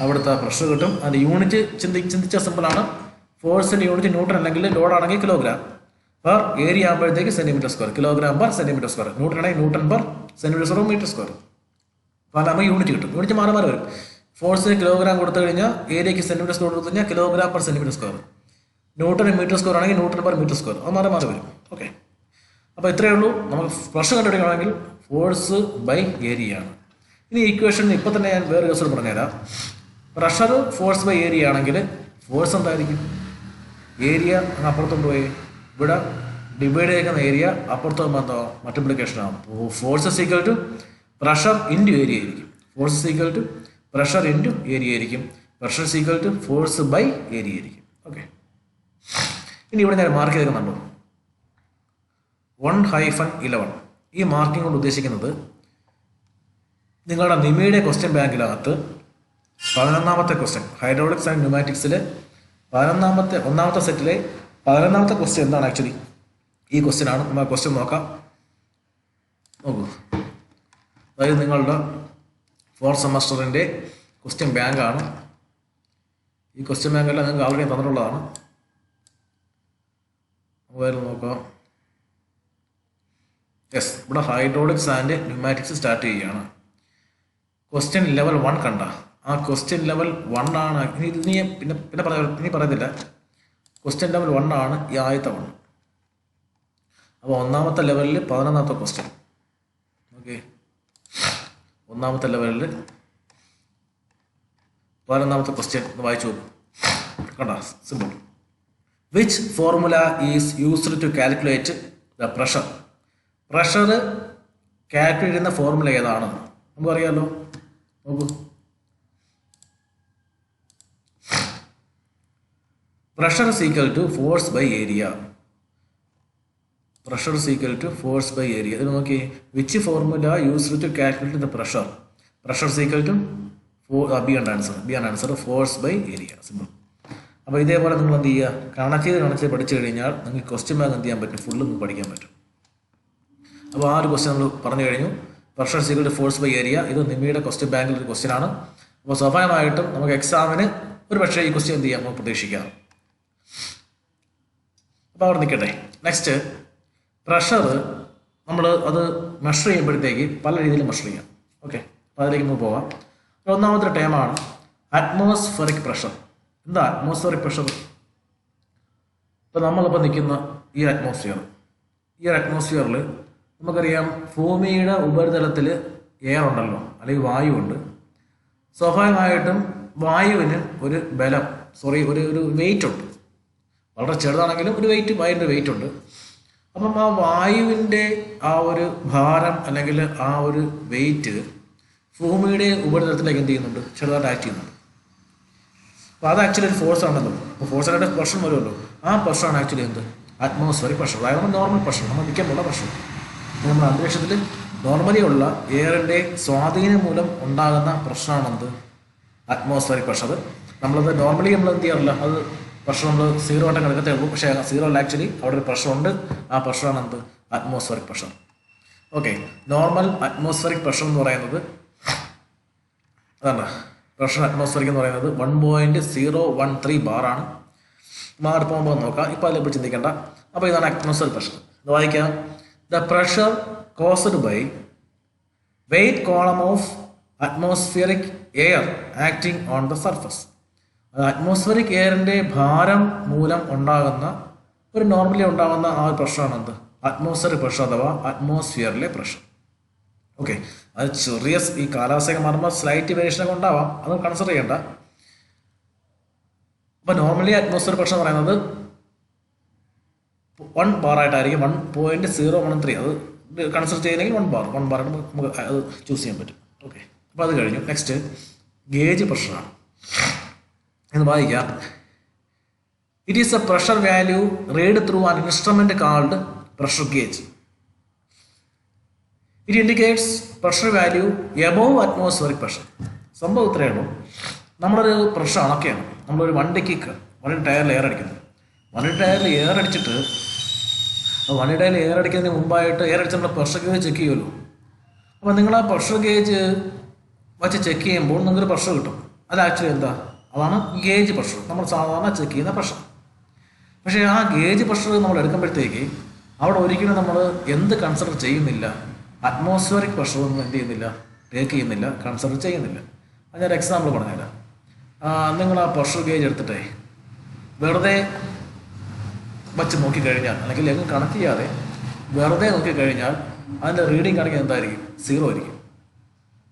അവിടുത്തെ പ്രഷർ കിട്ടും. അതിൻ്റെ യൂണിറ്റ് ചിന്തിച്ച സിമ്പിളാണ്. ഫോഴ്സിൻ്റെ യൂണിറ്റ് ന്യൂട്ടൺ അല്ലെങ്കിൽ ലോഡ് ആണെങ്കിൽ കിലോഗ്രാം പെർ ഏരിയ ആകുമ്പോഴത്തേക്ക് centimetre square, kilogram per centimetre square. Newton ആണെങ്കിൽ newton per centimetre square metre square. അപ്പോൾ നമുക്ക് യൂണിറ്റ് കിട്ടും. യൂണിറ്റ് മാറി മാറി വരും. ഫോഴ്സിന് കിലോഗ്രാം കൊടുത്തു കഴിഞ്ഞാൽ ഏരിയയ്ക്ക് സെൻറ്റിമീറ്റർ സ്ക്വയർ കൊടുത്തു കഴിഞ്ഞാൽ kilogram per centimetre square. Newton metre square ആണെങ്കിൽ ന്യൂട്ടൺ പെർ മീറ്റർ സ്ക്വയർ. അത് മാറി മാറി വരും. ഓക്കെ, അപ്പോൾ ഇത്രയേ ഉള്ളൂ. നമുക്ക് പ്രഷർ കണ്ടുപിടിക്കണമെങ്കിൽ ഫോഴ്സ് ബൈ ഏരിയ ആണ്. ഇനി ഈക്വേഷൻ ഇപ്പം തന്നെ ഞാൻ വേറെ ദിവസം പറഞ്ഞുതരാം. പ്രഷർ ഫോഴ്സ് ബൈ ഏരിയ ആണെങ്കിൽ ഫോഴ്സ് എന്തായിരിക്കും? ഏരിയ അങ്ങ് അപ്പുറത്തോട്ട് പോയി ഇവിടെ ഡിവൈഡ് ചെയ്യുന്ന ഏരിയ അപ്പുറത്ത് പോകുമ്പോൾ എന്തോ മൾട്ടിപ്ലിക്കേഷൻ ആകും. Force equal to pressure into area ആയിരിക്കും. Force equal to pressure into area ആയിരിക്കും. Pressure equal to force by area ആയിരിക്കും. ഓക്കെ, ഇനി ഇവിടെ ഞാൻ മാർക്ക് ചെയ്തിരിക്കുന്നുണ്ടോ 1-11. ഈ മാർക്കിംഗ് കൊണ്ട് ഉദ്ദേശിക്കുന്നത് നിങ്ങളുടെ നിമിയുടെ ക്വസ്റ്റ്യൻ ബാങ്കിനകത്ത് 11ാമത്തെ ക്വസ്റ്റ്യൻ ഹൈഡ്രോളിക്സ് ആൻഡ് ന്യൂമാറ്റിക്സിൽ ഒന്നാമത്തെ സെറ്റിലെ 11ാമത്തെ ക്വസ്റ്റ്യൻ എന്താണ് ആക്ച്വലി? ഈ ക്വസ്റ്റ്യൻ ആണ്. നമ്മൾ ക്വസ്റ്റ്യൻ നോക്കാം. നോക്കൂ, അതായത് നിങ്ങളുടെ 4th സെമസ്റ്ററിൻ്റെ ക്വസ്റ്റ്യൻ ബാങ്കാണ്. ഈ ക്വസ്റ്റ്യൻ ബാങ്കെല്ലാം നിങ്ങൾക്ക് ആൾറെഡി തന്നിട്ടുള്ളതാണ്. നമുക്ക് നോക്കാം. യെസ്, ഇവിടെ ഹൈഡ്രോളിക്സ് ആൻഡ് ന്യൂമാറ്റിക്സ് സ്റ്റാർട്ട് ചെയ്യുകയാണ്. ക്വസ്റ്റ്യൻ ലെവൽ 1 കണ്ട ആ ക്വസ്റ്റ്യൻ ലെവൽ 1 ആണ്. ഇനി പറയത്തില്ല. ക്വസ്റ്റ്യൻ ലെവൽ 1 ആണ് ഈ ആദ്യത്തെ 1. അപ്പോൾ ഒന്നാമത്തെ ലെവലിൽ 11ാമത്തെ ക്വസ്റ്റ്യൻ. ഓക്കെ, ഒന്നാമത്തെ ലെവലിൽ 11ാമത്തെ ക്വസ്റ്റ്യൻ ഒന്ന് വായിച്ചു നോക്കും. കണ്ട, simple. Which formula is used to calculate the pressure? Pressure calculate ചെയ്യുന്ന ഫോർമുല ഏതാണ്? നമുക്കറിയാമല്ലോ. നോക്കൂ, pressure is equal to force by area. Pressure is equal to force by area. ഇത് നോക്കി, which formula used to calculate the pressure? Pressure is equal to B ആണ് answer, force by area. Simple. അപ്പോൾ ഇതേപോലെ നിങ്ങൾ എന്ത് ചെയ്യുക, connect ചെയ്ത് പഠിച്ചു കഴിഞ്ഞാൽ നിങ്ങൾക്ക് ക്വസ്റ്റ്യൻ ബാങ്ക് എന്ത് ചെയ്യാൻ പറ്റും? ഫുള്ള് നിങ്ങൾക്ക് പഠിക്കാൻ പറ്റും. അപ്പോൾ ആ ഒരു ക്വസ്റ്റ്യൻ നമ്മൾ പറഞ്ഞു കഴിഞ്ഞു. Pressure is equal to force by area. ഇത് നിമിയുടെ ക്വസ്റ്റ്യൻ ബാങ്കിൽ ഒരു ക്വസ്റ്റ്യൻ ആണ്. അപ്പോൾ സ്വാഭാവികമായിട്ടും നമുക്ക് എക്സാമിന് ഒരു പക്ഷേ ഈ ക്വസ്റ്റ്യൻ എന്ത് ചെയ്യാം നമുക്ക് പ്രതീക്ഷിക്കാം. അപ്പോൾ അവിടെ നിൽക്കട്ടെ. നെക്സ്റ്റ്, പ്രഷർ നമ്മൾ അത് മെഷർ ചെയ്യുമ്പോഴത്തേക്ക് പല രീതിയിൽ മെഷർ ചെയ്യാം. ഓക്കെ, അപ്പോൾ അതിലേക്ക് നമുക്ക് പോകാം. ഒന്നാമത്തെ ടേമാണ് അറ്റ്മോസ്ഫിയറിക് പ്രഷർ. എന്താ അറ്റ്മോസ്ഫിയറിക് പ്രഷർ? ഇപ്പോൾ നമ്മളിപ്പോൾ നിൽക്കുന്ന ഈ അറ്റ്മോസ്ഫിയറിൽ നമുക്കറിയാം ഭൂമിയുടെ ഉപരിതലത്തിൽ എയർ ഉണ്ടല്ലോ, അല്ലെങ്കിൽ വായുവുണ്ട്. സ്വാഭാവികമായിട്ടും വായുവിന് ഒരു ബലം ഒരു വെയിറ്റ് ഉണ്ട്. വളരെ ചെറുതാണെങ്കിലും ഒരു വായുവിൻ്റെ വെയിറ്റ് ഉണ്ട്. അപ്പം ആ വായുവിൻ്റെ ആ ഒരു ഭാരം അല്ലെങ്കിൽ ആ ഒരു വെയിറ്റ് ഭൂമിയുടെ ഉപരിതലത്തിലേക്ക് എന്ത് ചെയ്യുന്നുണ്ട്? ചെറുതായിട്ട് ആക്ട് ചെയ്യുന്നുണ്ട്. അപ്പോൾ അത് ആക്ച്വലി ഒരു ഫോഴ്സ് ആണല്ലോ. അപ്പോൾ ഫോഴ്സിനായിട്ട് പ്രഷർ വരുമല്ലോ. ആ പ്രഷറാണ് ആക്ച്വലി എന്ത്? Atmospheric pressure. അതായത് നോർമൽ പ്രഷർ, നമ്മൾ നിൽക്കുമ്പോഴുള്ള പ്രഷർ. നമ്മുടെ അന്തരീക്ഷത്തിൽ നോർമലി ഉള്ള എയറിൻ്റെ സ്വാധീനം മൂലം ഉണ്ടാകുന്ന പ്രഷറാണെന്ത്? Atmospheric pressure. നമ്മളത് നോർമലി നമ്മൾ എന്ത് ചെയ്യാറില്ല, അത് പ്രഷർ നമ്മൾ 0 ആയിട്ട് കിടക്കത്തേ ഉള്ളൂ. പക്ഷേ 0 ആക്ച്വലി അവിടെ ഒരു പ്രഷറുണ്ട്. ആ പ്രഷറാണ് എന്ത്? Atmospheric pressure. Okay, normal atmospheric pressure എന്ന് പറയുന്നത് അതാണ്. പ്രഷർ അറ്റ്മോസ്ഫിയറിക് എന്ന് പറയുന്നത് 1.013 ബാറാണ്. മാറി പോകുമ്പോൾ നോക്കാം. ഇപ്പോൾ അതിലെപ്പോൾ ചിന്തിക്കേണ്ട. അപ്പോൾ ഇതാണ് അറ്റ്മോസ്ഫിയറിക് പ്രഷർ. ഇത് വായിക്കാം. The pressure caused by weight column of atmospheric air acting on the surface. Atmospheric എയറിൻ്റെ ഭാരം മൂലം ഉണ്ടാകുന്ന നോർമലി ഉണ്ടാകുന്ന ആ ഒരു പ്രഷറാണ് എന്ത്? അറ്റ്മോസ്ഫിയറിക് പ്രഷർ അഥവാ അറ്റ്മോസ്ഫിയറിലെ പ്രഷർ. ഓക്കെ, അത് ചെറിയ ഈ കാലാവസ്ഥയൊക്കെ മാറുമ്പോൾ സ്ലൈറ്റ് വേരിയേഷനൊക്കെ ഉണ്ടാവാം, അത് കൺസിഡർ ചെയ്യേണ്ട. അപ്പോൾ നോർമലി അറ്റ്മോസ്ഫിയർ പ്രഷർ എന്ന് പറയുന്നത് 1 ബാറായിട്ടായിരിക്കും. 1.013. അത് കൺസിഡർ ചെയ്തില്ലെങ്കിൽ 1 ബാറായിട്ട് നമുക്ക് അത് ചൂസ് ചെയ്യാൻ പറ്റും. ഓക്കെ, അപ്പോൾ അത് കഴിഞ്ഞു. നെക്സ്റ്റ് ഗേജ് പ്രഷറാണ്. എന്ന് വായിക്കാം. It is a pressure value read through an instrument called pressure gauge. It indicates pressure value above atmospheric pressure. സംഭവം ഇത്രയേ ഉള്ളൂ. നമ്മളൊരു പ്രഷർ അണക്കുകയാണ്. നമ്മളൊരു വണ്ടി ടയറിൽ എയർ അടിക്കുന്നു. വണ്ടി ടയറിൽ എയർ അടിച്ചിട്ട് വണ്ടി ടയറിൽ എയർ അടിക്കുന്നതിന് മുമ്പായിട്ട് എയർ അടിച്ച് നമ്മൾ പ്രഷർ ഗേജ് ചെക്ക് ചെയ്യുമല്ലോ. അപ്പോൾ നിങ്ങൾ ആ പ്രഷർ ഗേജ് വച്ച് ചെക്ക് ചെയ്യുമ്പോൾ നിങ്ങൾക്കൊരു പ്രഷർ കിട്ടും. അത് ആക്ച്വലി എന്താ, അതാണ് ഗേജ് പ്രഷർ, നമ്മൾ സാധാരണ ചെക്ക് ചെയ്യുന്ന പ്രഷർ. പക്ഷേ ആ ഗേജ് പ്രഷർ നമ്മൾ എടുക്കുമ്പോഴത്തേക്ക് അവിടെ ഒരിക്കലും നമ്മൾ എന്ത് കൺസിഡർ ചെയ്യുന്നില്ല, അറ്റ്മോസ്ഫിയറിക് പ്രഷർ ഒന്നും എന്ത് ചെയ്യുന്നില്ല, ടേക്ക് ചെയ്യുന്നില്ല, കൺസിഡർ ചെയ്യുന്നില്ല. അത് ഞാൻ എക്സാമ്പിൾ പറഞ്ഞുതരാം. നിങ്ങൾ ആ പ്രഷർ ഗേജ് എടുത്തിട്ടേ വെറുതെ വച്ച് നോക്കിക്കഴിഞ്ഞാൽ, അല്ലെങ്കിൽ എങ്ങും കണക്ട് ചെയ്യാതെ വെറുതെ നോക്കിക്കഴിഞ്ഞാൽ അതിൻ്റെ റീഡിങ് കാണിക്കുന്നത് എന്തായിരിക്കും, 0 ആയിരിക്കും.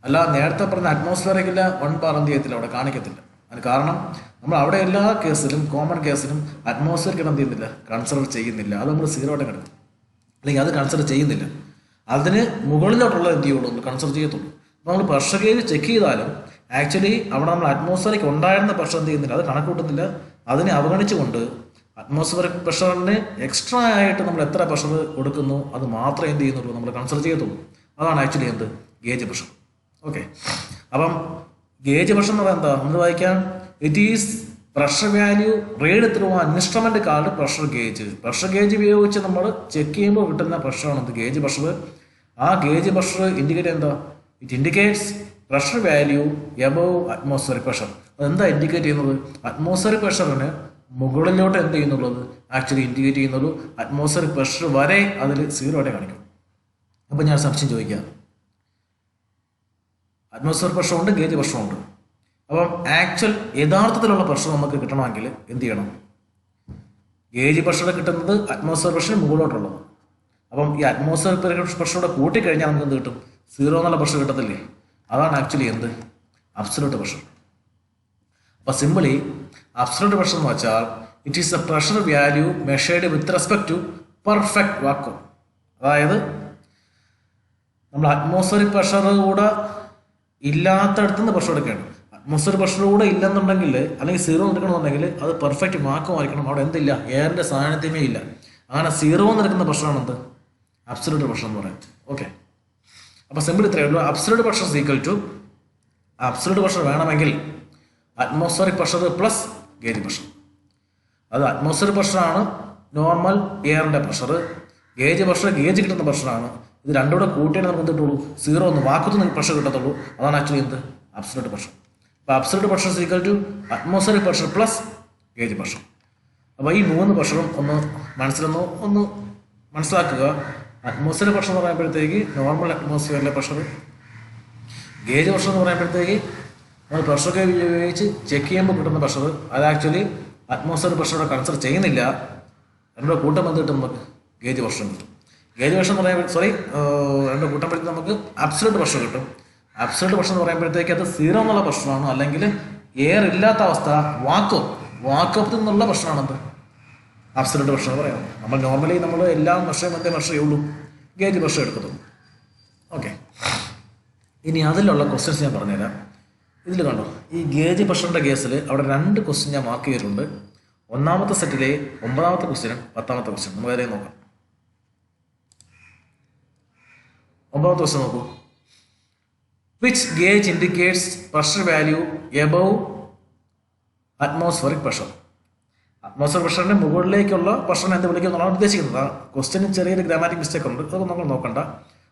അല്ല നേരത്തെ പറഞ്ഞ അറ്റ്മോസ്ഫിയറിക്കില്ല 1 ബാർ എന്ത് ചെയ്യത്തില്ല, അവിടെ കാണിക്കത്തില്ല. അതിന് കാരണം നമ്മൾ അവിടെ എല്ലാ കേസിലും കോമൺ കേസിലും അറ്റ്മോസ്ഫിയർക്ക് എന്ത് ചെയ്യുന്നില്ല, കൺസിഡർ ചെയ്യുന്നില്ല. അത് നമ്മൾ 0 ആയിട്ട് കിടക്കും, അല്ലെങ്കിൽ അത് കൺസിഡർ ചെയ്യുന്നില്ല. അതിന് മുകളിലോട്ടുള്ളത് എന്ത് ചെയ്യുള്ളൂ, നമ്മൾ കൺസിഡർ ചെയ്യത്തുള്ളൂ. നമ്മൾ പ്രഷർ ഗേജ് ചെക്ക് ചെയ്താലും ആക്ച്വലി അവിടെ നമ്മൾ അറ്റ്മോസ്ഫിയറിക്ക് ഉണ്ടായിരുന്ന പ്രഷർ എന്ത് ചെയ്യുന്നില്ല, അത് കണക്കൂട്ടുന്നില്ല. അതിനെ അവഗണിച്ചുകൊണ്ട് അറ്റ്മോസ്ഫിയറിക് പ്രഷറിന് എക്സ്ട്രാ ആയിട്ട് നമ്മൾ എത്ര പ്രഷർ കൊടുക്കുന്നു അത് മാത്രമേ എന്ത് ചെയ്യുന്നുള്ളൂ, നമ്മൾ കൺസിഡർ ചെയ്യത്തുള്ളൂ. അതാണ് ആക്ച്വലി എന്ത്, ഗേജ് പ്രഷർ. ഓക്കെ, അപ്പം ഗേജ് പ്രഷർ എന്ന് പറയുന്നത് എന്താ, നമ്മൾ വായിക്കാം. It is pressure value read through an instrument called pressure gauge. Pressure gauge ഉപയോഗിച്ച് നമ്മൾ ചെക്ക് ചെയ്യുമ്പോൾ കിട്ടുന്ന പ്രഷറാണ് എന്ത്, ഗേജ് പ്രഷർ. ആ ഗേജ് പ്രഷർ ഇൻഡിക്കേറ്റ് എന്താ, it indicates pressure value above atmospheric pressure. അതെന്താ ഇൻഡിക്കേറ്റ് ചെയ്യുന്നത്, അറ്റ്മോസ്ഫിയറിക് പ്രഷറിന് മുകളിലോട്ട് എന്ത് ചെയ്യുന്നുള്ളത് ആക്ച്വലി ഇൻഡിക്കേറ്റ് ചെയ്യുന്നുള്ളൂ. അറ്റ്മോസ്ഫിയറിക് പ്രഷർ വരെ അതിൽ 0 ആയിട്ട് കാണിക്കും. അപ്പം ഞാൻ സംശയം ചോദിക്കാം, അറ്റ്മോസ്ഫിയർ പ്രഷറുണ്ട്, ഗേജ് പ്രഷറുണ്ട്. അപ്പം ആക്ച്വൽ യഥാർത്ഥത്തിലുള്ള പ്രഷർ നമുക്ക് കിട്ടണമെങ്കിൽ എന്ത് ചെയ്യണം, ഗേജ് പ്രഷർ കിട്ടുന്നത് അറ്റ്മോസ്ഫിയർ പ്രഷറിന് മുകളിലോട്ടുള്ളത്. അപ്പം ഈ അറ്റ്മോസ്ഫിയർ പ്രഷറോടെ കൂട്ടിക്കഴിഞ്ഞാൽ നമുക്ക് എന്ത് കിട്ടും, 0 എന്നുള്ള പ്രഷർ കിട്ടത്തില്ലേ. അതാണ് ആക്ച്വലി എന്ത്, അബ്സല്യൂട്ട് പ്രഷർ. അപ്പോൾ സിമ്പിളി അബ്സല്യൂട്ട് പ്രഷർ എന്ന് വെച്ചാൽ it is a pressure value measured with respect to perfect vacuum. അതായത് നമ്മൾ അറ്റ്മോസ്ഫിയറിക് പ്രഷർ കൂടെ ഇല്ലാത്തടത്തു നിന്ന് പ്രഷർ എടുക്കുകയാണ്. അറ്റ്മോസ്ഫിയർ പ്രഷർ കൂടെ ഇല്ലെന്നുണ്ടെങ്കിൽ, അല്ലെങ്കിൽ 0 എടുക്കണമെന്നുണ്ടെങ്കിൽ അത് പെർഫെക്റ്റ് വാക്വം ആയിരിക്കണം. അവിടെ എന്തില്ല, എയറിൻ്റെ സാന്നിധ്യമേ ഇല്ല. അങ്ങനെ 0 എടുക്കുന്ന പ്രഷറാണ് എന്ത്, അബ്സല്യൂട്ട് പ്രഷർ എന്ന് പറയുന്നത്. ഓക്കെ, അപ്പോൾ സിമ്പിൾ ഇത്രയേ ഉള്ളൂ. Absolute pressure is equal to, absolute pressure വേണമെങ്കിൽ atmospheric pressure plus gauge pressure. അത് അറ്റ്മോസ്ഫിയറിക് പ്രഷറാണ് നോർമൽ എയറിൻ്റെ പ്രഷർ, ഗേജ് പ്രഷർ ഗേജ് കിട്ടുന്ന പ്രഷറാണ്. ഇത് രണ്ടും കൂടെ കൂട്ടിയാൽ നമുക്ക് എന്ത് കിട്ടുള്ളൂ, 0 ഒന്ന് വാക്കത്തുനിന്ന് പ്രഷർ കിട്ടത്തുള്ളൂ. അതാണ് ആക്ച്വലി എന്ത്, അബ്സല്യൂട്ട് പ്രഷർ. അപ്പോൾ absolute pressure is equal to atmospheric pressure plus gauge pressure. അപ്പോൾ ഈ 3 പ്രഷറും ഒന്ന് മനസ്സിലാക്കുക. അറ്റ്മോസ്ഫിയർ പ്രഷർ എന്ന് പറയുമ്പോഴത്തേക്ക് നോർമൽ അറ്റ്മോസ്ഫിയറിലെ പ്രഷർ, ഗേജ് പ്രഷർ എന്ന് പറയുമ്പോഴത്തേക്ക് നമ്മൾ പ്രഷറൊക്കെ ഉപയോഗിച്ച് ചെക്ക് ചെയ്യുമ്പോൾ കിട്ടുന്ന പ്രഷർ. അത് ആക്ച്വലി അറ്റ്മോസ്ഫിയർ പ്രഷറോടെ കൺസിഡർ ചെയ്യുന്നില്ല. രണ്ടോ കൂട്ടം വന്ന് കിട്ടും നമുക്ക് ഗേജ് പ്രഷർ കിട്ടും. ഗേജ് പ്രഷർ എന്ന് പറയുമ്പോൾ രണ്ടോ കൂട്ടം പഠിച്ച് നമുക്ക് അബ്സല്യൂട്ട് പ്രഷർ കിട്ടും. അബ്സല്യൂട്ട് പ്രഷർ എന്ന് പറയുമ്പോഴത്തേക്ക് അത് 0 എന്നുള്ള പ്രഷറാണ്, അല്ലെങ്കിൽ എയർ ഇല്ലാത്ത അവസ്ഥ, വാക്വത്തിൽ നിന്നുള്ള പ്രഷറാണത് അബ്സല്യൂട്ട് പ്രഷർ എന്ന് പറയാം. നമ്മൾ നോർമലി നമ്മൾ എല്ലാ പ്രഷറും എന്തേ പ്രഷർ ചെയ്യുള്ളൂ, ഗേജ് പ്രഷർ എടുക്കത്തുള്ളൂ. ഓക്കെ, ഇനി അതിലുള്ള ക്വസ്റ്റ്യൻസ് ഞാൻ പറഞ്ഞുതരാം. ഇതിൽ കണ്ടോ, ഈ ഗേജ് പ്രഷറിൻ്റെ കേസിൽ അവിടെ 2 ക്വസ്റ്റ്യൻ ഞാൻ മാർക്ക് ചെയ്തിട്ടുണ്ട്. ഒന്നാമത്തെ സെറ്റിലെ 9ാമത്തെ ക്വസ്റ്റ്യനും 10ാമത്തെ ക്വസ്റ്റ്യൻ. നമുക്ക് അതിലേക്ക് നോക്കാം. 9ാമത്തെ ക്വസ്റ്റ്യൻ നോക്കൂ. Which gauge indicates pressure value above atmospheric pressure. Atmosphere പ്രഷറിന് മുകളിലേക്കുള്ള പ്രഷറിനെ എന്ത് വിളിക്കും എന്നാണ് ഉദ്ദേശിക്കുന്നത്. ആ ക്വസ്റ്റ്യന് ചെറിയൊരു ഗ്രാമാറ്റിക് മിസ്റ്റേക്ക് ഉണ്ട്, അതൊക്കെ നമ്മൾ നോക്കണ്ട.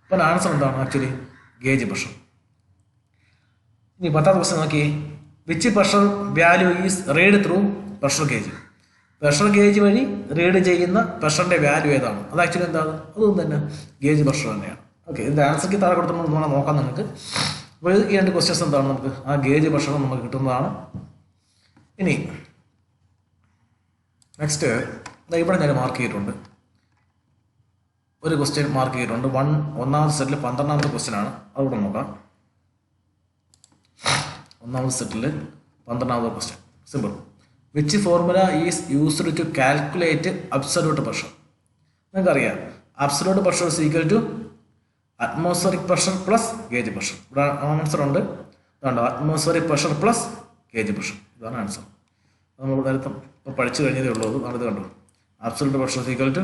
അപ്പം ആൻസർ എന്താണ്, ആക്ച്വലി ഗേജ് പ്രഷർ. ഇനി 10ാമത്തെ ക്വസ്റ്റ്യൻ നോക്കി. Which pressure value is read through pressure gauge. Pressure gauge വഴി റീഡ് ചെയ്യുന്ന പ്രഷറിൻ്റെ വാല്യൂ ഏതാണ്, അത് ആക്ച്വലി എന്താണ്, അതൊന്നും തന്നെ ഗേജ് പ്രഷർ തന്നെയാണ്. ഓക്കെ, ഇതിൻ്റെ ആൻസർക്ക് താഴെ കൊടുത്തുകൊണ്ട് നോക്കാം നിങ്ങൾക്ക്. അപ്പോൾ ഈ 2 ക്വസ്റ്റ്യൻസ് എന്താണ്, നമുക്ക് ആ ഗേജ് പ്രഷർ നമുക്ക് കിട്ടുന്നതാണ്. ഇനി നെക്സ്റ്റ് ഇവിടെ ഞാൻ മാർക്ക് ചെയ്തിട്ടുണ്ട്, ഒരു ക്വസ്റ്റ്യൻ മാർക്ക് ചെയ്തിട്ടുണ്ട്. 1ാമത്തെ സെറ്റിൽ 12ാമത്തെ ക്വസ്റ്റ്യൻ ആണ്, അതുകൂടെ നോക്കാം. 1ാമത്തെ സെറ്റിൽ 12ാമത്തെ question. Simple. Which formula is used to calculate absolute pressure. നിങ്ങൾക്കറിയാം absolute pressure is equal to atmospheric pressure plus gauge pressure. ഇവിടെ ആൻസർ ഉണ്ട്, അതുകൊണ്ട് atmospheric pressure plus gauge pressure, ഇതാണ് ആൻസർ. നമ്മൾ നേരത്തെ ഇപ്പോൾ പഠിച്ചു കഴിഞ്ഞതേ ഉള്ളൂ. അത് കണ്ടു, absolute pressure is equal to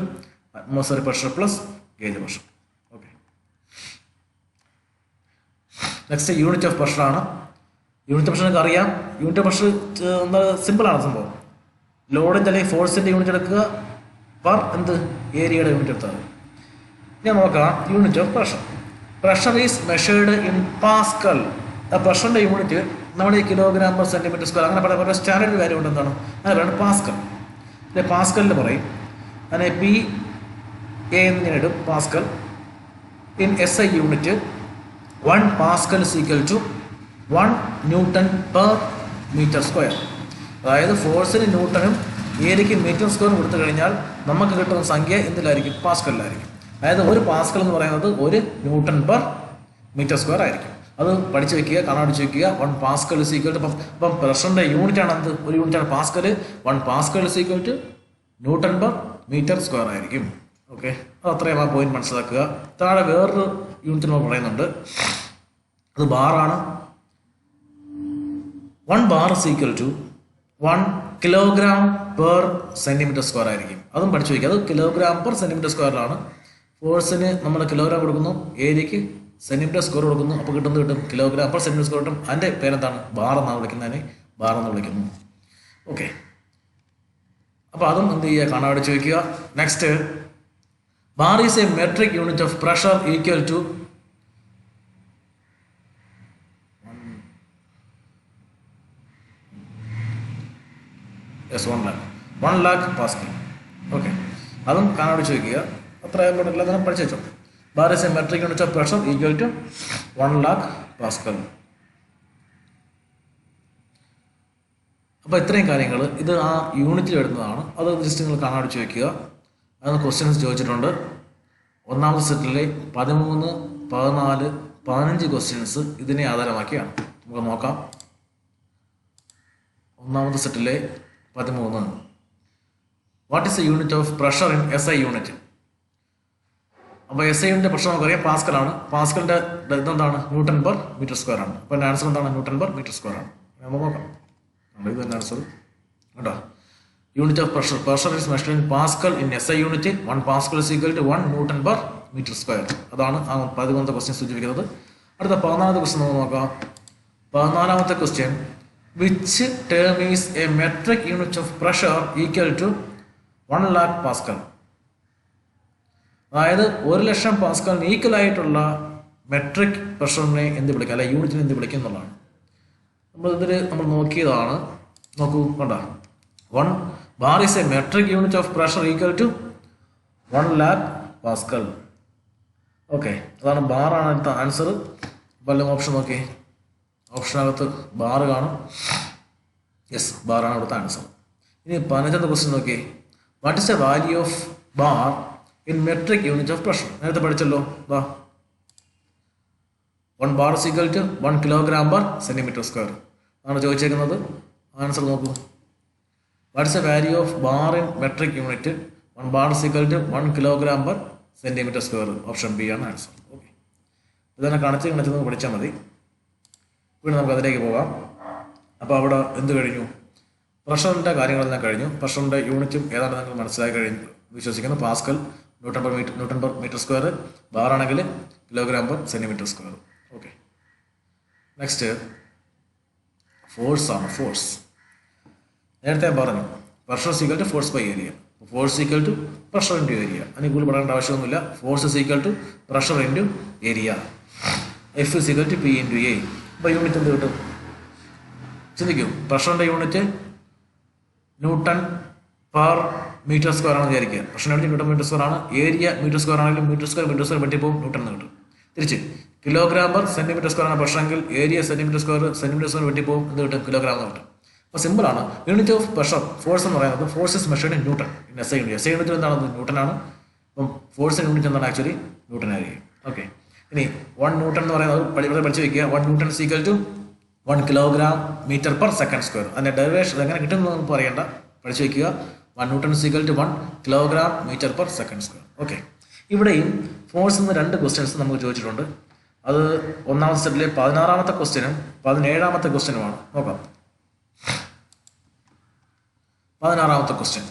atmospheric pressure plus gauge pressure. Okay, next unit of പ്രഷറാണ്. യൂണിറ്റ് ഓഫ് പ്രഷർ അറിയാം. യൂണിറ്റ് ഓഫ് പ്രഷർ എന്താ, സിമ്പിളാണ് സംഭവം. ലോഡിൻ്റെ അല്ലെങ്കിൽ ഫോഴ്സിൻ്റെ യൂണിറ്റ് എടുക്കുക, പെർ എന്ത് ഏരിയയുടെ യൂണിറ്റ് എടുത്താൽ. ഞാൻ നോക്കാം unit of pressure. Pressure is measured in Pascal. ആ പ്രഷറിൻ്റെ യൂണിറ്റ് നമ്മുടെ ഈ കിലോഗ്രാം പെർ സെൻറ്റിമീറ്റർ സ്ക്വയർ അങ്ങനെ പല സ്റ്റാൻഡേർഡ് വാല്യൂ കൊണ്ട് എന്താണ് അങ്ങനെ പറയുന്നത് പാസ്കൽ. അല്ലെ പാസ്കലിൽ പറയും അങ്ങനെ പി എ എന്ന് ഞാൻ ഇടും pascal. In SI unit 1 pascal is equal to 1 newton per metre square. അതായത് ഫോഴ്സിന് ന്യൂട്ടനും ഏരിയയ്ക്ക് മീറ്റർ സ്ക്വയറും കൊടുത്തു കഴിഞ്ഞാൽ നമുക്ക് കിട്ടുന്ന സംഖ്യ എന്തിലായിരിക്കും? പാസ്കലിലായിരിക്കും. അതായത് ഒരു പാസ്കൽ എന്ന് പറയുന്നത് 1 ന്യൂട്ടൺ പെർ മീറ്റർ സ്ക്വയർ ആയിരിക്കും. അത് പഠിച്ചു വെക്കുക, കാണാടിച്ച് വെക്കുക. 1 പാസ്കൽ is equal to ഇപ്പം പ്രഷറിൻ്റെ യൂണിറ്റാണ് എന്ത്? ഒരു യൂണിറ്റാണ് pascal. 1 pascal is equal to newton per metre square ആയിരിക്കും. ഓക്കെ, അത് അത്രയും ആ പോയിന്റ് മനസ്സിലാക്കുക. താഴെ വേറൊരു യൂണിറ്റ് നമ്മൾ പറയുന്നുണ്ട്, അത് ബാറാണ്. 1 bar is equal to 1 kilogram per centimetre square ആയിരിക്കും. അതും പഠിച്ചു വയ്ക്കുക. അത് കിലോഗ്രാം പെർ സെൻറ്റിമീറ്റർ സ്ക്വയറിലാണ്. ഫോഴ്സിന് നമ്മൾ കിലോഗ്രാം കൊടുക്കുന്നു, ഏരിയയ്ക്ക് സെൻറ്റിമീറ്റർ സ്ക്വയർ കൊടുക്കുന്നു, അപ്പോൾ കിട്ടും കിലോഗ്രാം പെർ സെൻറ്റിമീറ്റർ സ്ക്വയർ കിട്ടും. അതിൻ്റെ പേരെന്താണ്? ബാർ എന്നാണ് വിളിക്കുന്നതിന് ബാർ എന്ന് വിളിക്കുന്നു. ഓക്കെ, അപ്പോൾ അതും എന്ത് ചെയ്യുക? കാണാൻ പഠിച്ചു വയ്ക്കുക. Next, bar is a metric unit of pressure equal to 1 lakh pascal. Okay, അതും കാണാൻ പഠിച്ചു വയ്ക്കുക. അത്ര ഇമ്പോർട്ടൻ്റ് എല്ലാം പഠിച്ചു വെച്ചോ. Bar is a metric unit of pressure equal to 1 lakh pascal. അപ്പോൾ ഇത്രയും കാര്യങ്ങൾ ഇത് ആ യൂണിറ്റിൽ വരുന്നതാണ്. അത് ജസ്റ്റ് നിങ്ങൾ കാണാൻ പഠിച്ചു വയ്ക്കുക. അതൊന്ന് ക്വസ്റ്റ്യൻസ് ചോദിച്ചിട്ടുണ്ട്. ഒന്നാമത്തെ സെറ്റിലെ 13, 14, 15 ക്വസ്റ്റ്യൻസ് ഇതിനെ ആധാരമാക്കിയാണ്. നമുക്ക് നോക്കാം. ഒന്നാമത്തെ സെറ്റിലെ 13, what is a unit of pressure in SI unit? അപ്പോൾ SI യൂണിറ്റ് പ്രഷർ നമുക്കറിയാം പാസ്കലാണ്. പാസ്കലിൻ്റെ ഇതെന്താണ്? ന്യൂട്ടൺ പെർ മീറ്റർ സ്ക്വയർ ആണ്. അപ്പോൾ എൻ്റെ ആൻസർ എന്താണ്? ന്യൂട്ടൺ പെർ മീറ്റർ സ്ക്വയർ ആണ്. നമുക്ക് നോക്കാം. ഇത് തന്നെ ആൻസർ കേട്ടോ. Unit of pressure, pressure is measured in pascal in SI unit. 1 pascal is equal to 1 newton per metre square. അതാണ് ആ 13ാമത്തെ ക്വസ്റ്റ്യൻ സൂചിപ്പിക്കുന്നത്. അടുത്ത 14ാമത്തെ ക്വസ്റ്റ്യൻ നമുക്ക് നോക്കാം. 14ാമത്തെ question, which term is a metric unit of pressure equal to 1 lakh pascal? അതായത് 1,00,000 പാസ്കലിന് equal ആയിട്ടുള്ള metric പ്രഷറിനെ എന്ത് വിളിക്കുക, അല്ലെ യൂണിറ്റിനെ എന്ത് വിളിക്കുക എന്നുള്ളതാണ്. നമ്മൾ നോക്കിയതാണ്. നോക്കൂ, കണ്ടോ? 1 bar is a metric unit of pressure equal to 1 lakh pascal. Okay, അതാണ് ബാറാണ് അടുത്ത ആൻസർ. വല്ല ഓപ്ഷൻ നോക്കി, ഓപ്ഷനകത്ത് ബാർ കാണും. യെസ്, ബാറാണ് അടുത്ത ആൻസർ. ഇനി 15ാമത്തെ ക്വസ്റ്റ്യൻ നോക്കി. What is A value of bar in metric unit of pressure? നേരത്തെ പഠിച്ചല്ലോ. 1 bar is equal to 1 kilogram per centimetre square ആണ് ചോദിച്ചേക്കുന്നത്. ആൻസർ നോക്കൂ. What is A value of bar in metric unit? 1 bar is equal to 1 kilogram per centimetre square. Option B ആണ് answer. Okay, ഇതന്നെ കാണിച്ച് നമുക്ക് പഠിച്ചാൽ മതി. വീണ്ടും നമുക്ക് അതിലേക്ക് പോകാം. അപ്പോൾ അവിടെ എന്ത് കഴിഞ്ഞു? പ്രഷറിൻ്റെ കാര്യങ്ങളെല്ലാം കഴിഞ്ഞു. പ്രഷറിൻ്റെ യൂണിറ്റും ഏതാണ്ട് നിങ്ങൾക്ക് മനസ്സിലായി കഴിഞ്ഞു വിശ്വസിക്കുന്നു. Pascal, newton per metre square. ബാറാണെങ്കിൽ kilogram per centimetre square. Okay, next force ആണ്. ഫോഴ്സ് നേരത്തെ ഞാൻ പറഞ്ഞു, pressure equal to force by area. Force equal to pressure into area. അതിന് കൂടുതൽ പറയേണ്ട ആവശ്യമൊന്നുമില്ല. Force is equal to pressure into area. F is equal to P into A. അപ്പോൾ unit എന്ത് കിട്ടും? ചിന്തിക്കൂ. പ്രഷറിൻ്റെ unit newton per metre square ആണെന്ന് വിചാരിക്കുക. പ്രഷറിൻ്റെ യൂണിറ്റ് ന്യൂട്ടൺ മീറ്റർ സ്ക്വയർ ആണ്. ഏരിയ മീറ്റർ സ്ക്വയർ ആണെങ്കിലും മീറ്റർ സ്ക്വയർ വെട്ടിപ്പോവും, ന്യൂട്ടൺ എന്ന് കിട്ടും. തിരിച്ച് കിലോഗ്രാം പെർ സെൻറ്റിമീറ്റർ സ്ക്വയർ ആണ് പ്രഷറെങ്കിൽ ഏരിയ സെൻറ്റിമീറ്റർ സ്ക്വയർ വെട്ടിപ്പോവും, എന്ത് കിട്ടും? കിലോഗ്രാം എന്ന് കിട്ടും. അപ്പോൾ സിമ്പിളാണ്. യൂണിറ്റ് ഓഫ് പ്രഷർ ഫോഴ്സ് എന്ന് പറയുന്നത് force is measured in newton in SI unit. SI unit എന്താണ്? ന്യൂട്ടൺ ആണ്. അപ്പം ഫോഴ്സിൻ്റെ യൂണിറ്റ് എന്താണ്? ആക്ച്വലി ന്യൂട്ടൺ ആയിരിക്കും. ഓക്കെ, ഇനി 1 ന്യൂട്ടൺ എന്ന് പറയുന്നത് ഇവിടെ പഠിച്ചു വയ്ക്കുക. 1 newton is equal to 1 kilogram metre per second square. അതിൻ്റെ ഡെറിവേഷൻ എങ്ങനെ കിട്ടുമെന്ന് നമുക്ക് പറയേണ്ട, പഠിച്ചു വയ്ക്കുക. 1 newton is equal to 1 kilogram metre per second square. Okay, ഇവിടെയും ഫോഴ്സ് നിന്ന് 2 ക്വസ്റ്റ്യൻസ് നമുക്ക് ചോദിച്ചിട്ടുണ്ട്. അത് ഒന്നാമത്തെ സെറ്റിലെ 16ാമത്തെ ക്വസ്റ്റ്യനും 17ാമത്തെ ക്വസ്റ്റ്യനുമാണ്. നോക്കാം. 16ാമത്തെ question,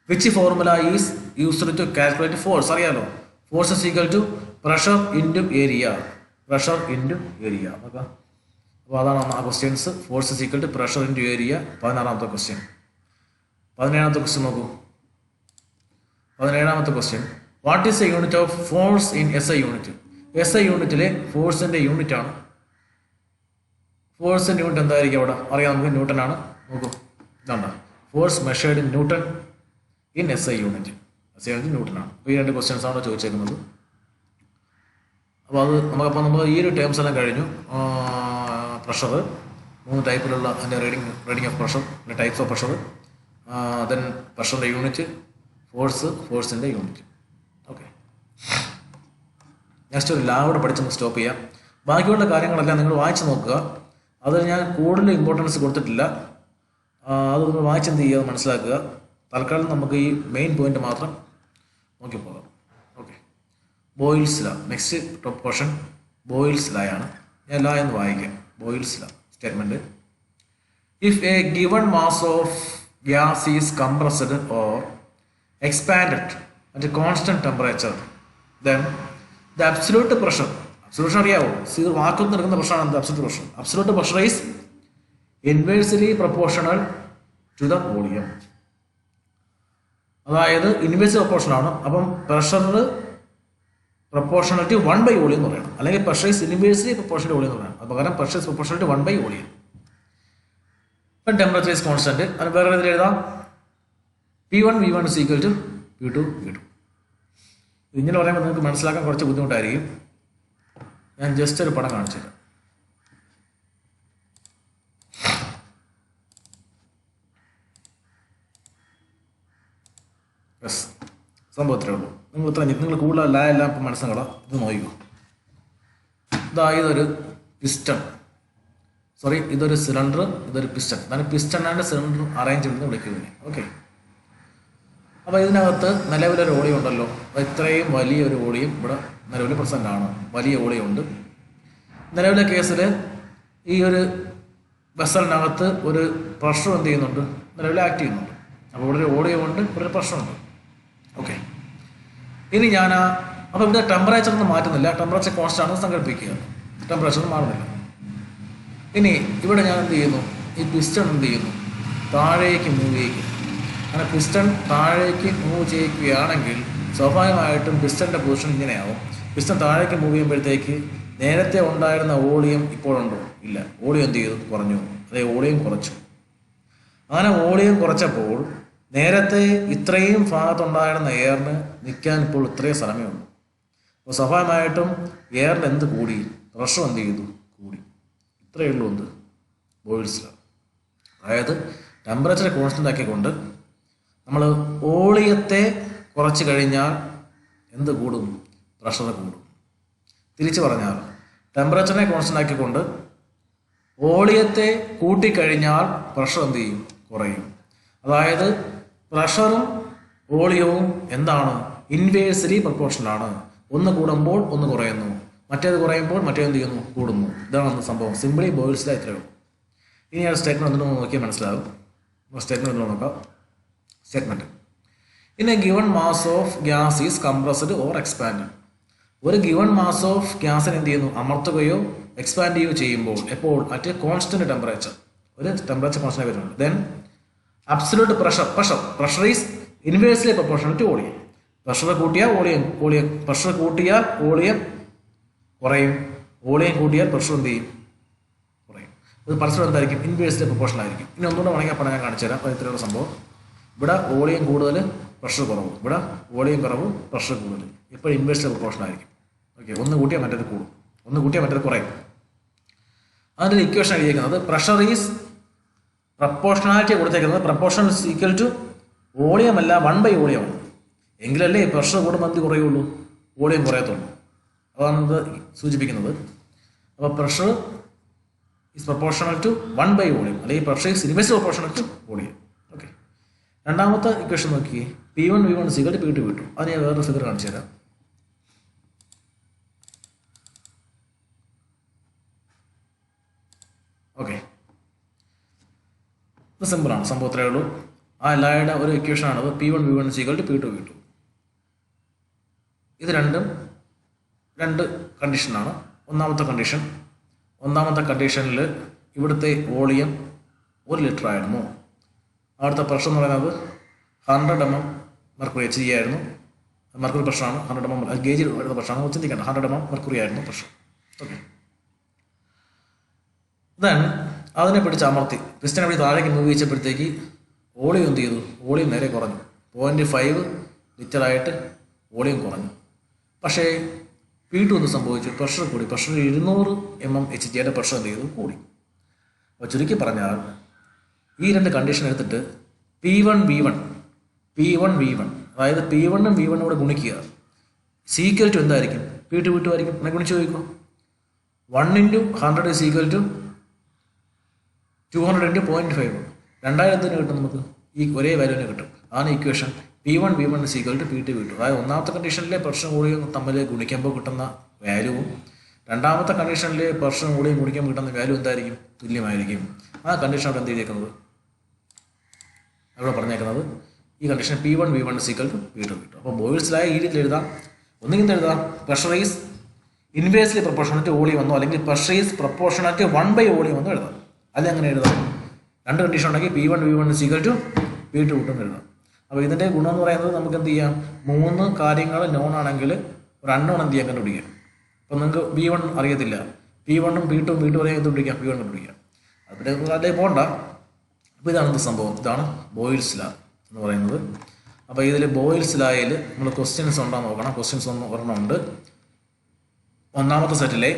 which formula is used to calculate force? അറിയാലോ, force is equal to pressure into area. Pressure into area നോക്കാം. അപ്പോൾ അതാണ് ആ questions. Force is equal to pressure into area. 16ാമത്തെ ക്വസ്റ്റ്യൻ. 17ാമത്തെ ക്വസ്റ്റ്യൻ നോക്കൂ. 17ാമത്തെ question, what is a unit of force in SI unit? SI യൂണിറ്റിലെ ഫോഴ്സിൻ്റെ യൂണിറ്റാണ് ഫോഴ്സ് ന്യൂട്ടൺ എന്തായിരിക്കും അവിടെ അറിയാം നമുക്ക്, ന്യൂട്ടൺ ആണ്. നോക്കൂ, ഇതാണ്ട force measured in newton in SI unit. SI unit newton ആണ്. അപ്പോൾ ഈ 2 ക്വസ്റ്റ്യൻസ് ആണ് ചോദിച്ചേക്കുന്നത്. അപ്പോൾ അത് നമ്മൾ ഈ ഒരു ടേംസ് എല്ലാം കഴിഞ്ഞു. പ്രഷർ 3 ടൈപ്പിലുള്ള അതിൻ്റെ റീഡിങ് ഓഫ് പ്രഷർ, പിന്നെ ടൈപ്സ് ഓഫ് പ്രഷർ, ദെൻ പ്രഷറിൻ്റെ യൂണിറ്റ്, ഫോഴ്സിൻ്റെ യൂണിറ്റ്. ഓക്കെ, നെക്സ്റ്റ് ഒരു ലാ കൂടെ പഠിച്ച് നമുക്ക് സ്റ്റോപ്പ് ചെയ്യാം. ബാക്കിയുള്ള കാര്യങ്ങളെല്ലാം നിങ്ങൾ വായിച്ച് നോക്കുക. അത് ഞാൻ കൂടുതൽ ഇമ്പോർട്ടൻസ് കൊടുത്തിട്ടില്ല. അത് നിങ്ങൾ വായിച്ച് എന്ത് ചെയ്യുക, മനസ്സിലാക്കുക. തൽക്കാലം നമുക്ക് ഈ മെയിൻ പോയിന്റ് മാത്രം നോക്കി പോകാം. Okay, Boyle's law. Next top portion Boyle's law ആണ്. ഞാൻ ലാ എന്ന് വായിക്കാം. Boyle's law statement: if a given mass of gas is compressed or expanded at constant temperature, then the absolute pressure, absolution അറിയാവോ, വാക്കൊന്നും നടക്കുന്ന പ്രഷറാണ് എന്ത് absolute pressure. Absolute pressure is inversely proportional to the volume. അതായത് inversely proportional ആണ്. അപ്പം pressure proportional to 1/വോളിയം എന്ന് പറയണം. അല്ലെങ്കിൽ pressure is inversely proportional volume എന്ന് പറയണം. അത് പകരം പ്രഷർ ഈസ് പ്രൊപ്പോർഷണൽ ടു 1/വോളിയം. ഇപ്പം ടെമ്പറേച്ചർ ഈസ് കോൺസ്റ്റന്റ്. അത് വേറെ ഇതിൽ എഴുതാം. P1 V1 is equal to P2 V2. ഇങ്ങനെ പറയുമ്പോൾ നിങ്ങൾക്ക് മനസ്സിലാക്കാൻ കുറച്ച് ബുദ്ധിമുട്ടായിരിക്കും. ഞാൻ ജസ്റ്റ് ഒരു പടം കാണിച്ചു തരാം. യെസ്, സംഭവം ഇത്രേ ഉള്ളൂ. നിങ്ങൾ കൂടുതൽ ലാ എല്ലാം ഇപ്പം മനസ്സിലാക്കാം. ഇത് നോക്കൂ. ഇതൊരു പിസ്റ്റൺ, ഇതൊരു സിലിണ്ടർ, ഇതൊരു പിസ്റ്റൺ. അതാണ് പിസ്റ്റൺ ആൻഡ് സിലിണ്ടർ അറേഞ്ച്മെന്റ് എന്ന് വിളിക്കുന്നത്. ഓക്കെ, അപ്പോൾ ഇതിനകത്ത് നിലവിലൊരു വോളിയം ഉണ്ടല്ലോ. ഇത്രയും വലിയൊരു വോളിയം ഇവിടെ നിലവിൽ പ്രസൻ്റ് ആണ്. വലിയ വോളിയം ഉണ്ട്. നിലവിലെ കേസിൽ ഈ ഒരു വെസലിനകത്ത് ഒരു പ്രഷർ എന്ത് ചെയ്യുന്നുണ്ട്, നിലവിൽ ആക്ട് ചെയ്യുന്നുണ്ട്. അപ്പോൾ ഇവിടെ ഒരു വോളിയം ഉണ്ട്, ഇവിടെ ഒരു പ്രഷറുണ്ട്. ഓക്കെ, ഇനി ഞാൻ അപ്പോൾ ഇവിടെ ടെമ്പറേച്ചർ ഒന്നും മാറ്റുന്നില്ല. ടെമ്പറേച്ചർ കോൺസ്റ്റന്റ് ആണെന്ന് സങ്കല്പിക്കുക. ടെമ്പറേച്ചർ ഒന്നും മാറുന്നില്ല. ഇനി ഇവിടെ ഞാൻ എന്ത് ചെയ്യുന്നു, ഈ പിസ്റ്റൺ എന്ത് ചെയ്യുന്നു, താഴേക്ക് മൂവ് ചെയ്യും. അങ്ങനെ പിസ്റ്റൺ താഴേക്ക് മൂവ് ചെയ്യുകയാണെങ്കിൽ സ്വാഭാവികമായിട്ടും പിസ്റ്റൻ്റെ പൊസിഷൻ ഇങ്ങനെയാവും. പിസ്റ്റൺ താഴേക്ക് മൂവ് ചെയ്യുമ്പോഴത്തേക്ക് നേരത്തെ ഉണ്ടായിരുന്ന വോളിയം ഇപ്പോഴുണ്ടോ? ഇല്ല. വോളിയം എന്ത് ചെയ്തു? കുറഞ്ഞു. അതേ, വോളിയം കുറച്ചു. അങ്ങനെ വോളിയം കുറച്ചപ്പോൾ നേരത്തെ ഇത്രയും ഭാഗത്തുണ്ടായിരുന്ന എയറിന് നിൽക്കാൻ ഇപ്പോൾ ഇത്രയും സ്ഥലമേ ഉള്ളൂ. അപ്പോൾ സ്വാഭാവികമായിട്ടും എയറിന് എന്ത് കൂടി? പ്രഷർ എന്ത് ചെയ്തു? കൂടി. ഇത്രയേ ഉള്ളൂ എന്ത് ബോയിൽസ് ലോ. അതായത് ടെമ്പറേച്ചർ കോൺസ്റ്റൻ്റ് ആക്കിക്കൊണ്ട് നമ്മൾ വോളിയത്തെ കുറച്ച് കഴിഞ്ഞാൽ എന്ത് കൂടും? പ്രഷർ കൂടും. തിരിച്ചു പറഞ്ഞാൽ ടെമ്പറേച്ചറിനെ കോൺസ്റ്റൻ്റ് ആക്കിക്കൊണ്ട് വോളിയത്തെ കൂട്ടിക്കഴിഞ്ഞാൽ പ്രഷർ എന്ത് ചെയ്യും? കുറയും. അതായത് പ്രഷറും വോളിയവും എന്താണ്? ഇൻവേഴ്സ്ലി പ്രൊപ്പോർഷനാണ്. ഒന്ന് കൂടുമ്പോൾ ഒന്ന് കുറയുന്നു, മറ്റേത് കുറയുമ്പോൾ മറ്റേത് എന്ത് ചെയ്യുന്നു? കൂടുന്നു. ഇതാണ് സംഭവം. സിംപിളി ബോയിൽസ് ലോ ഇത്രയേ ഉള്ളൂ. ഇനി ആ സ്റ്റേറ്റ്മെന്റ് എന്തെന്ന് നോക്കിയാൽ മനസ്സിലാകും. സ്റ്റേറ്റ്മെന്റ് നോക്കാം. Statement: in a given mass of gas is compressed or expand. ഒരു ഗിവൺ മാസ് ഓഫ് ഗ്യാസിന് എന്ത് ചെയ്യുന്നു? അമർത്തുകയോ എക്സ്പാൻഡ് ചെയ്യുകയോ ചെയ്യുമ്പോൾ എപ്പോൾ? At constant temperature. ഒരു ടെമ്പറേച്ചർ കോൺസ്റ്റന്റ് വരുന്നുണ്ട്. Then absolute pressure is inversely proportional to volume. Pressure കൂട്ടിയാൽ വോളിയം പ്രഷർ കൂട്ടിയാൽ വോളിയം കുറയും. വോളിയം കൂട്ടിയാൽ പ്രഷർ എന്ത് ചെയ്യും? കുറയും. ഇത് പരസ്പരം എന്തായിരിക്കും? ഇൻവേഴ്സ്ലി പ്രൊപ്പോർഷണൽ ആയിരിക്കും. ഇനി ഒന്നുകൂടെ വേണമെങ്കിൽ അപ്പോൾ ഞാൻ കാണിച്ചു തരാം. അപ്പോൾ ഇത്രയുള്ള സംഭവം. ഇവിടെ വോളിയം കൂടുതൽ, പ്രഷർ കുറവ്. ഇവിടെ വോളിയം കുറവ്, പ്രഷർ കൂടുതൽ. ഇപ്പോൾ ഇൻവേഴ്സ്ലി പ്രൊപ്പോർഷണൽ ആയിരിക്കും. ഓക്കെ, ഒന്ന് കൂട്ടിയാൽ മറ്റേത് കൂടും, ഒന്ന് കൂട്ടിയാൽ മറ്റേത് കുറയും. അതിൻ്റെ ഇക്വേഷൻ എഴുതിയിരിക്കുന്നത് പ്രഷർ ഈസ് പ്രപ്പോർഷണാലിറ്റി കൊടുത്തേക്കുന്നത് proportional is equal to volume അല്ല 1/വോളിയം ആണ്. എങ്കിലല്ലേ പ്രഷർ കൂടുമ്പോൾ എന്ത് കുറയുള്ളൂ? വോളിയം കുറയത്തുള്ളൂ. അതാണ് ഇത് സൂചിപ്പിക്കുന്നത്. അപ്പോൾ പ്രഷർ ഈസ് പ്രപ്പോർഷണൽ ടു 1/വോളിയം, അല്ലെങ്കിൽ pressure is inversely proportional to volume. Okay, രണ്ടാമത്തെ ഇക്വേഷൻ നോക്കി. P1 V1 is equal to P2 V2. അത് ഞാൻ വേറൊരു ഫിഗർ കാണിച്ചു തരാം. ഓക്കെ, ഇത് സിമ്പിളാണ്. സംഭവം ഇത്രയേ ഉള്ളൂ. ആ ലായുടെ ഒരു ഇക്വേഷൻ ആണത്. P1 V1 is equal to P2 V2. ഇത് രണ്ട് കണ്ടീഷനാണ്. ഒന്നാമത്തെ കണ്ടീഷനിൽ ഇവിടുത്തെ വോളിയം 1 ലിറ്റർ ആയിരുന്നു. അവിടുത്തെ പ്രഷർ എന്ന് പറയുന്നത് 100 mm മെർക്കുറി HG ആയിരുന്നു. മെർക്കുറി പ്രഷറാണ്. 100 mm ഗേജിൽ വരുന്ന പ്രഷറാണ്. ചിന്തിക്കേണ്ട. 100 mm മെർക്കുറി ആയിരുന്നു പ്രഷർ. ഓക്കെ, ദെൻ അതിനെ പിടിച്ച് അമർത്തി പിസ്റ്റനെ പിടിച്ച് താഴേക്ക് മൂവ് വെച്ചപ്പോഴത്തേക്ക് വോളിയം എന്ത് ചെയ്തു? വോളിയം നേരെ കുറഞ്ഞു. 0.5 ലിറ്ററായിട്ട് വോളിയം കുറഞ്ഞു. പക്ഷേ P2 എന്ത് സംഭവിച്ചു? പ്രഷർ കൂടി. പ്രഷർ 200 mmHgയുടെ പ്രഷർ എന്ത് ചെയ്തു? കൂടി. അപ്പോൾ ചുരുക്കി പറഞ്ഞാൽ ഈ രണ്ട് കണ്ടീഷൻ എടുത്തിട്ട് P1 V1 അതായത് P1 ഉം V1 കൂടെ ഗുണിക്കുക. സീക്വൽ ടു എന്തായിരിക്കും? P2 ആയിരിക്കും. എന്നെ ഗുണിച്ച് ചോദിക്കും. 1 × 100 is equal to 200 × 0.5. 2000 കിട്ടും നമുക്ക്. ഈ ഒരേ വാല്യൂവിന് കിട്ടും. ആണ് equation. P1 V1 is equal to P2 V2. അതായത് ഒന്നാമത്തെ കണ്ടീഷനിലെ പ്രഷർ കൂടിയും തമ്മിൽ ഗുണിക്കുമ്പോൾ കിട്ടുന്ന വാല്യൂവും രണ്ടാമത്തെ കണ്ടീഷനിലെ പ്രഷർ കൂടിയും ഗുണിക്കുമ്പോൾ കിട്ടുന്ന വാല്യൂ എന്തായിരിക്കും? തുല്യമായിരിക്കും. ആ കണ്ടീഷൻ അവിടെ എന്ത് ചെയ്തേക്കുന്നത്? അവിടെ പറഞ്ഞേക്കുന്നത് ഈ condition P1 V1 is equal to P2 V2. അപ്പോൾ ബോയിൽസ് ലോ ഈ രീതിയിൽ എഴുതാം. ഒന്നുകിൽ എഴുതാം pressure is inversely proportional to volume എന്നോ, അല്ലെങ്കിൽ pressure is proportional to 1 volume എന്നോ എഴുതാം. അല്ലെങ്കിൽ അങ്ങനെ എഴുതാം. രണ്ട് കണ്ടീഷൻ ഉണ്ടെങ്കിൽ P1 V1 is equal to P2 V2 എന്ന് എഴുതാം. അപ്പോൾ ഇതിൻ്റെ ഗുണം എന്ന് പറയുന്നത് നമുക്ക് എന്ത് ചെയ്യാം? 3 കാര്യങ്ങൾ നോൺ ആണെങ്കിൽ ഒരു അൺനോൺ എന്ത് ചെയ്യാൻ കണ്ടുപിടിക്കാം. അപ്പോൾ നിങ്ങൾക്ക് V1 അറിയത്തില്ല, P1 ഉം P2 ഉം V2 പറയാൻ കണ്ടുപിടിക്കാം, P1 കണ്ടുപിടിക്കാം. അതിൻ്റെ അതേ പോകണ്ട. അപ്പോൾ ഇതാണ് എന്ത് സംഭവം? ഇതാണ് ബോയിൽസ് ലോ എന്ന് പറയുന്നത്. അപ്പോൾ ഇതിൽ ബോയിൽസ് ലോയിൽ നമ്മൾ ക്വസ്റ്റ്യൻസ് ഉണ്ടോ നോക്കണം. ക്വസ്റ്റ്യൻസ് ഒരെണ്ണം ഉണ്ട്. ഒന്നാമത്തെ സെറ്റിലെ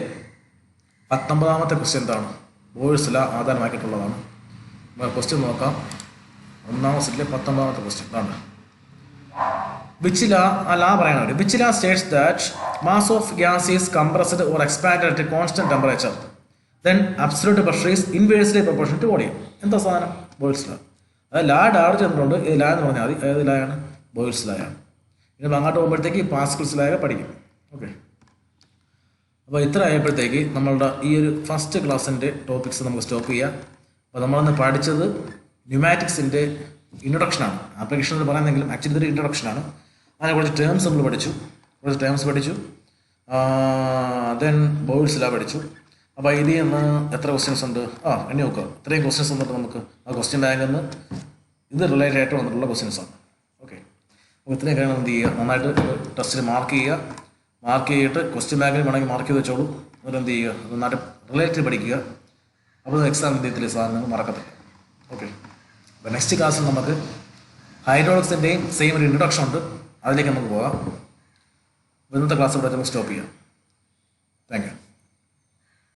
19ാമത്തെ ക്വസ്റ്റ്യൻ എന്താണ്? ബോയിൽസ് ലോ ആധാരമാക്കിയിട്ടുള്ളതാണ്. ക്വസ്റ്റ്യൻ നോക്കാം. ഒന്നാമത്തെ സെറ്റിലെ 19ാമത്തെ ക്വസ്റ്റ്യൻ ആണ്. വിച്ച് ലോ പറയാൻ വേണ്ടി which law states that mass of gas is compressed or expanded at constant temperature then absolute pressure is inversely proportional to volume. എന്താ സാധനം? Boyle's law. അത് ലാ ഡാഡ് ചെന്നിട്ടുണ്ട്. ഇത് ലാ എന്ന് പറഞ്ഞാൽ മതി. ഏത് ലായാണ്? ബോയിൽസ് ലോ ആണ്. ഇനി അങ്ങോട്ട് പോകുമ്പോഴത്തേക്ക് പാസ്കൽസ് ലോ പഠിക്കും. ഓക്കെ. അപ്പോൾ ഇത്ര ആയപ്പോഴത്തേക്ക് നമ്മളുടെ ഈ ഒരു ഫസ്റ്റ് ക്ലാസ്സിൻ്റെ ടോപ്പിക്സ് നമുക്ക് സ്റ്റോപ്പ് ചെയ്യാം. അപ്പോൾ നമ്മളന്ന് പഠിച്ചത് ന്യൂമാറ്റിക്സിൻ്റെ ഇൻട്രൊഡക്ഷനാണ്. ആപ്ലിക്കേഷൻ എന്ന് പറയുന്നെങ്കിലും ആക്ച്വലി ഇതൊരു ഇൻട്രൊഡക്ഷനാണ്. അങ്ങനെ കുറച്ച് ടേംസ് നമ്മൾ പഠിച്ചു. ദെൻ ബോയിൽസ് ലോ പഠിച്ചു. അപ്പോൾ ഇതിൽ നിന്ന് എത്ര ക്വസ്റ്റ്യൻസ് ഉണ്ട്? എണ്ണി നോക്കുക. ഇത്രയും ക്വസ്റ്റ്യൻസ് വന്നിട്ട് നമുക്ക് ആ ക്വസ്റ്റ്യൻ ബാങ്കിൽ നിന്ന് ഇത് റിലേറ്റഡ് ആയിട്ട് വന്നിട്ടുള്ള ക്വസ്റ്റ്യൻസാണ്. ഓക്കെ. അപ്പോൾ ഇത്രയും കാര്യങ്ങൾ എന്ത് ചെയ്യുക? നന്നായിട്ട് ടെസ്റ്റിൽ മാർക്ക് ചെയ്തിട്ട് ക്വസ്റ്റ്യൻ ബാങ്കിൽ വേണമെങ്കിൽ മാർക്ക് ചെയ്ത് വെച്ചോളൂ. എന്നിട്ട് എന്ത് ചെയ്യുക? നന്നായിട്ട് റിലേറ്റഡ് പഠിക്കുക. അപ്പോൾ എക്സാം വിദ്യത്തിൽ സാധനങ്ങൾ മറക്കത്തില്ല. ഓക്കെ. അപ്പോൾ നെക്സ്റ്റ് ക്ലാസ്സിൽ നമുക്ക് ഹൈഡ്രോളിക്സിൻ്റെയും സെയിം ഒരു ഇൻട്രൊഡക്ഷൻ ഉണ്ട്. അതിലേക്ക് നമുക്ക് പോകാം. ഇന്നത്തെ ക്ലാസ് ഇവിടെ നമുക്ക് സ്റ്റോപ്പ് ചെയ്യാം. Thank you.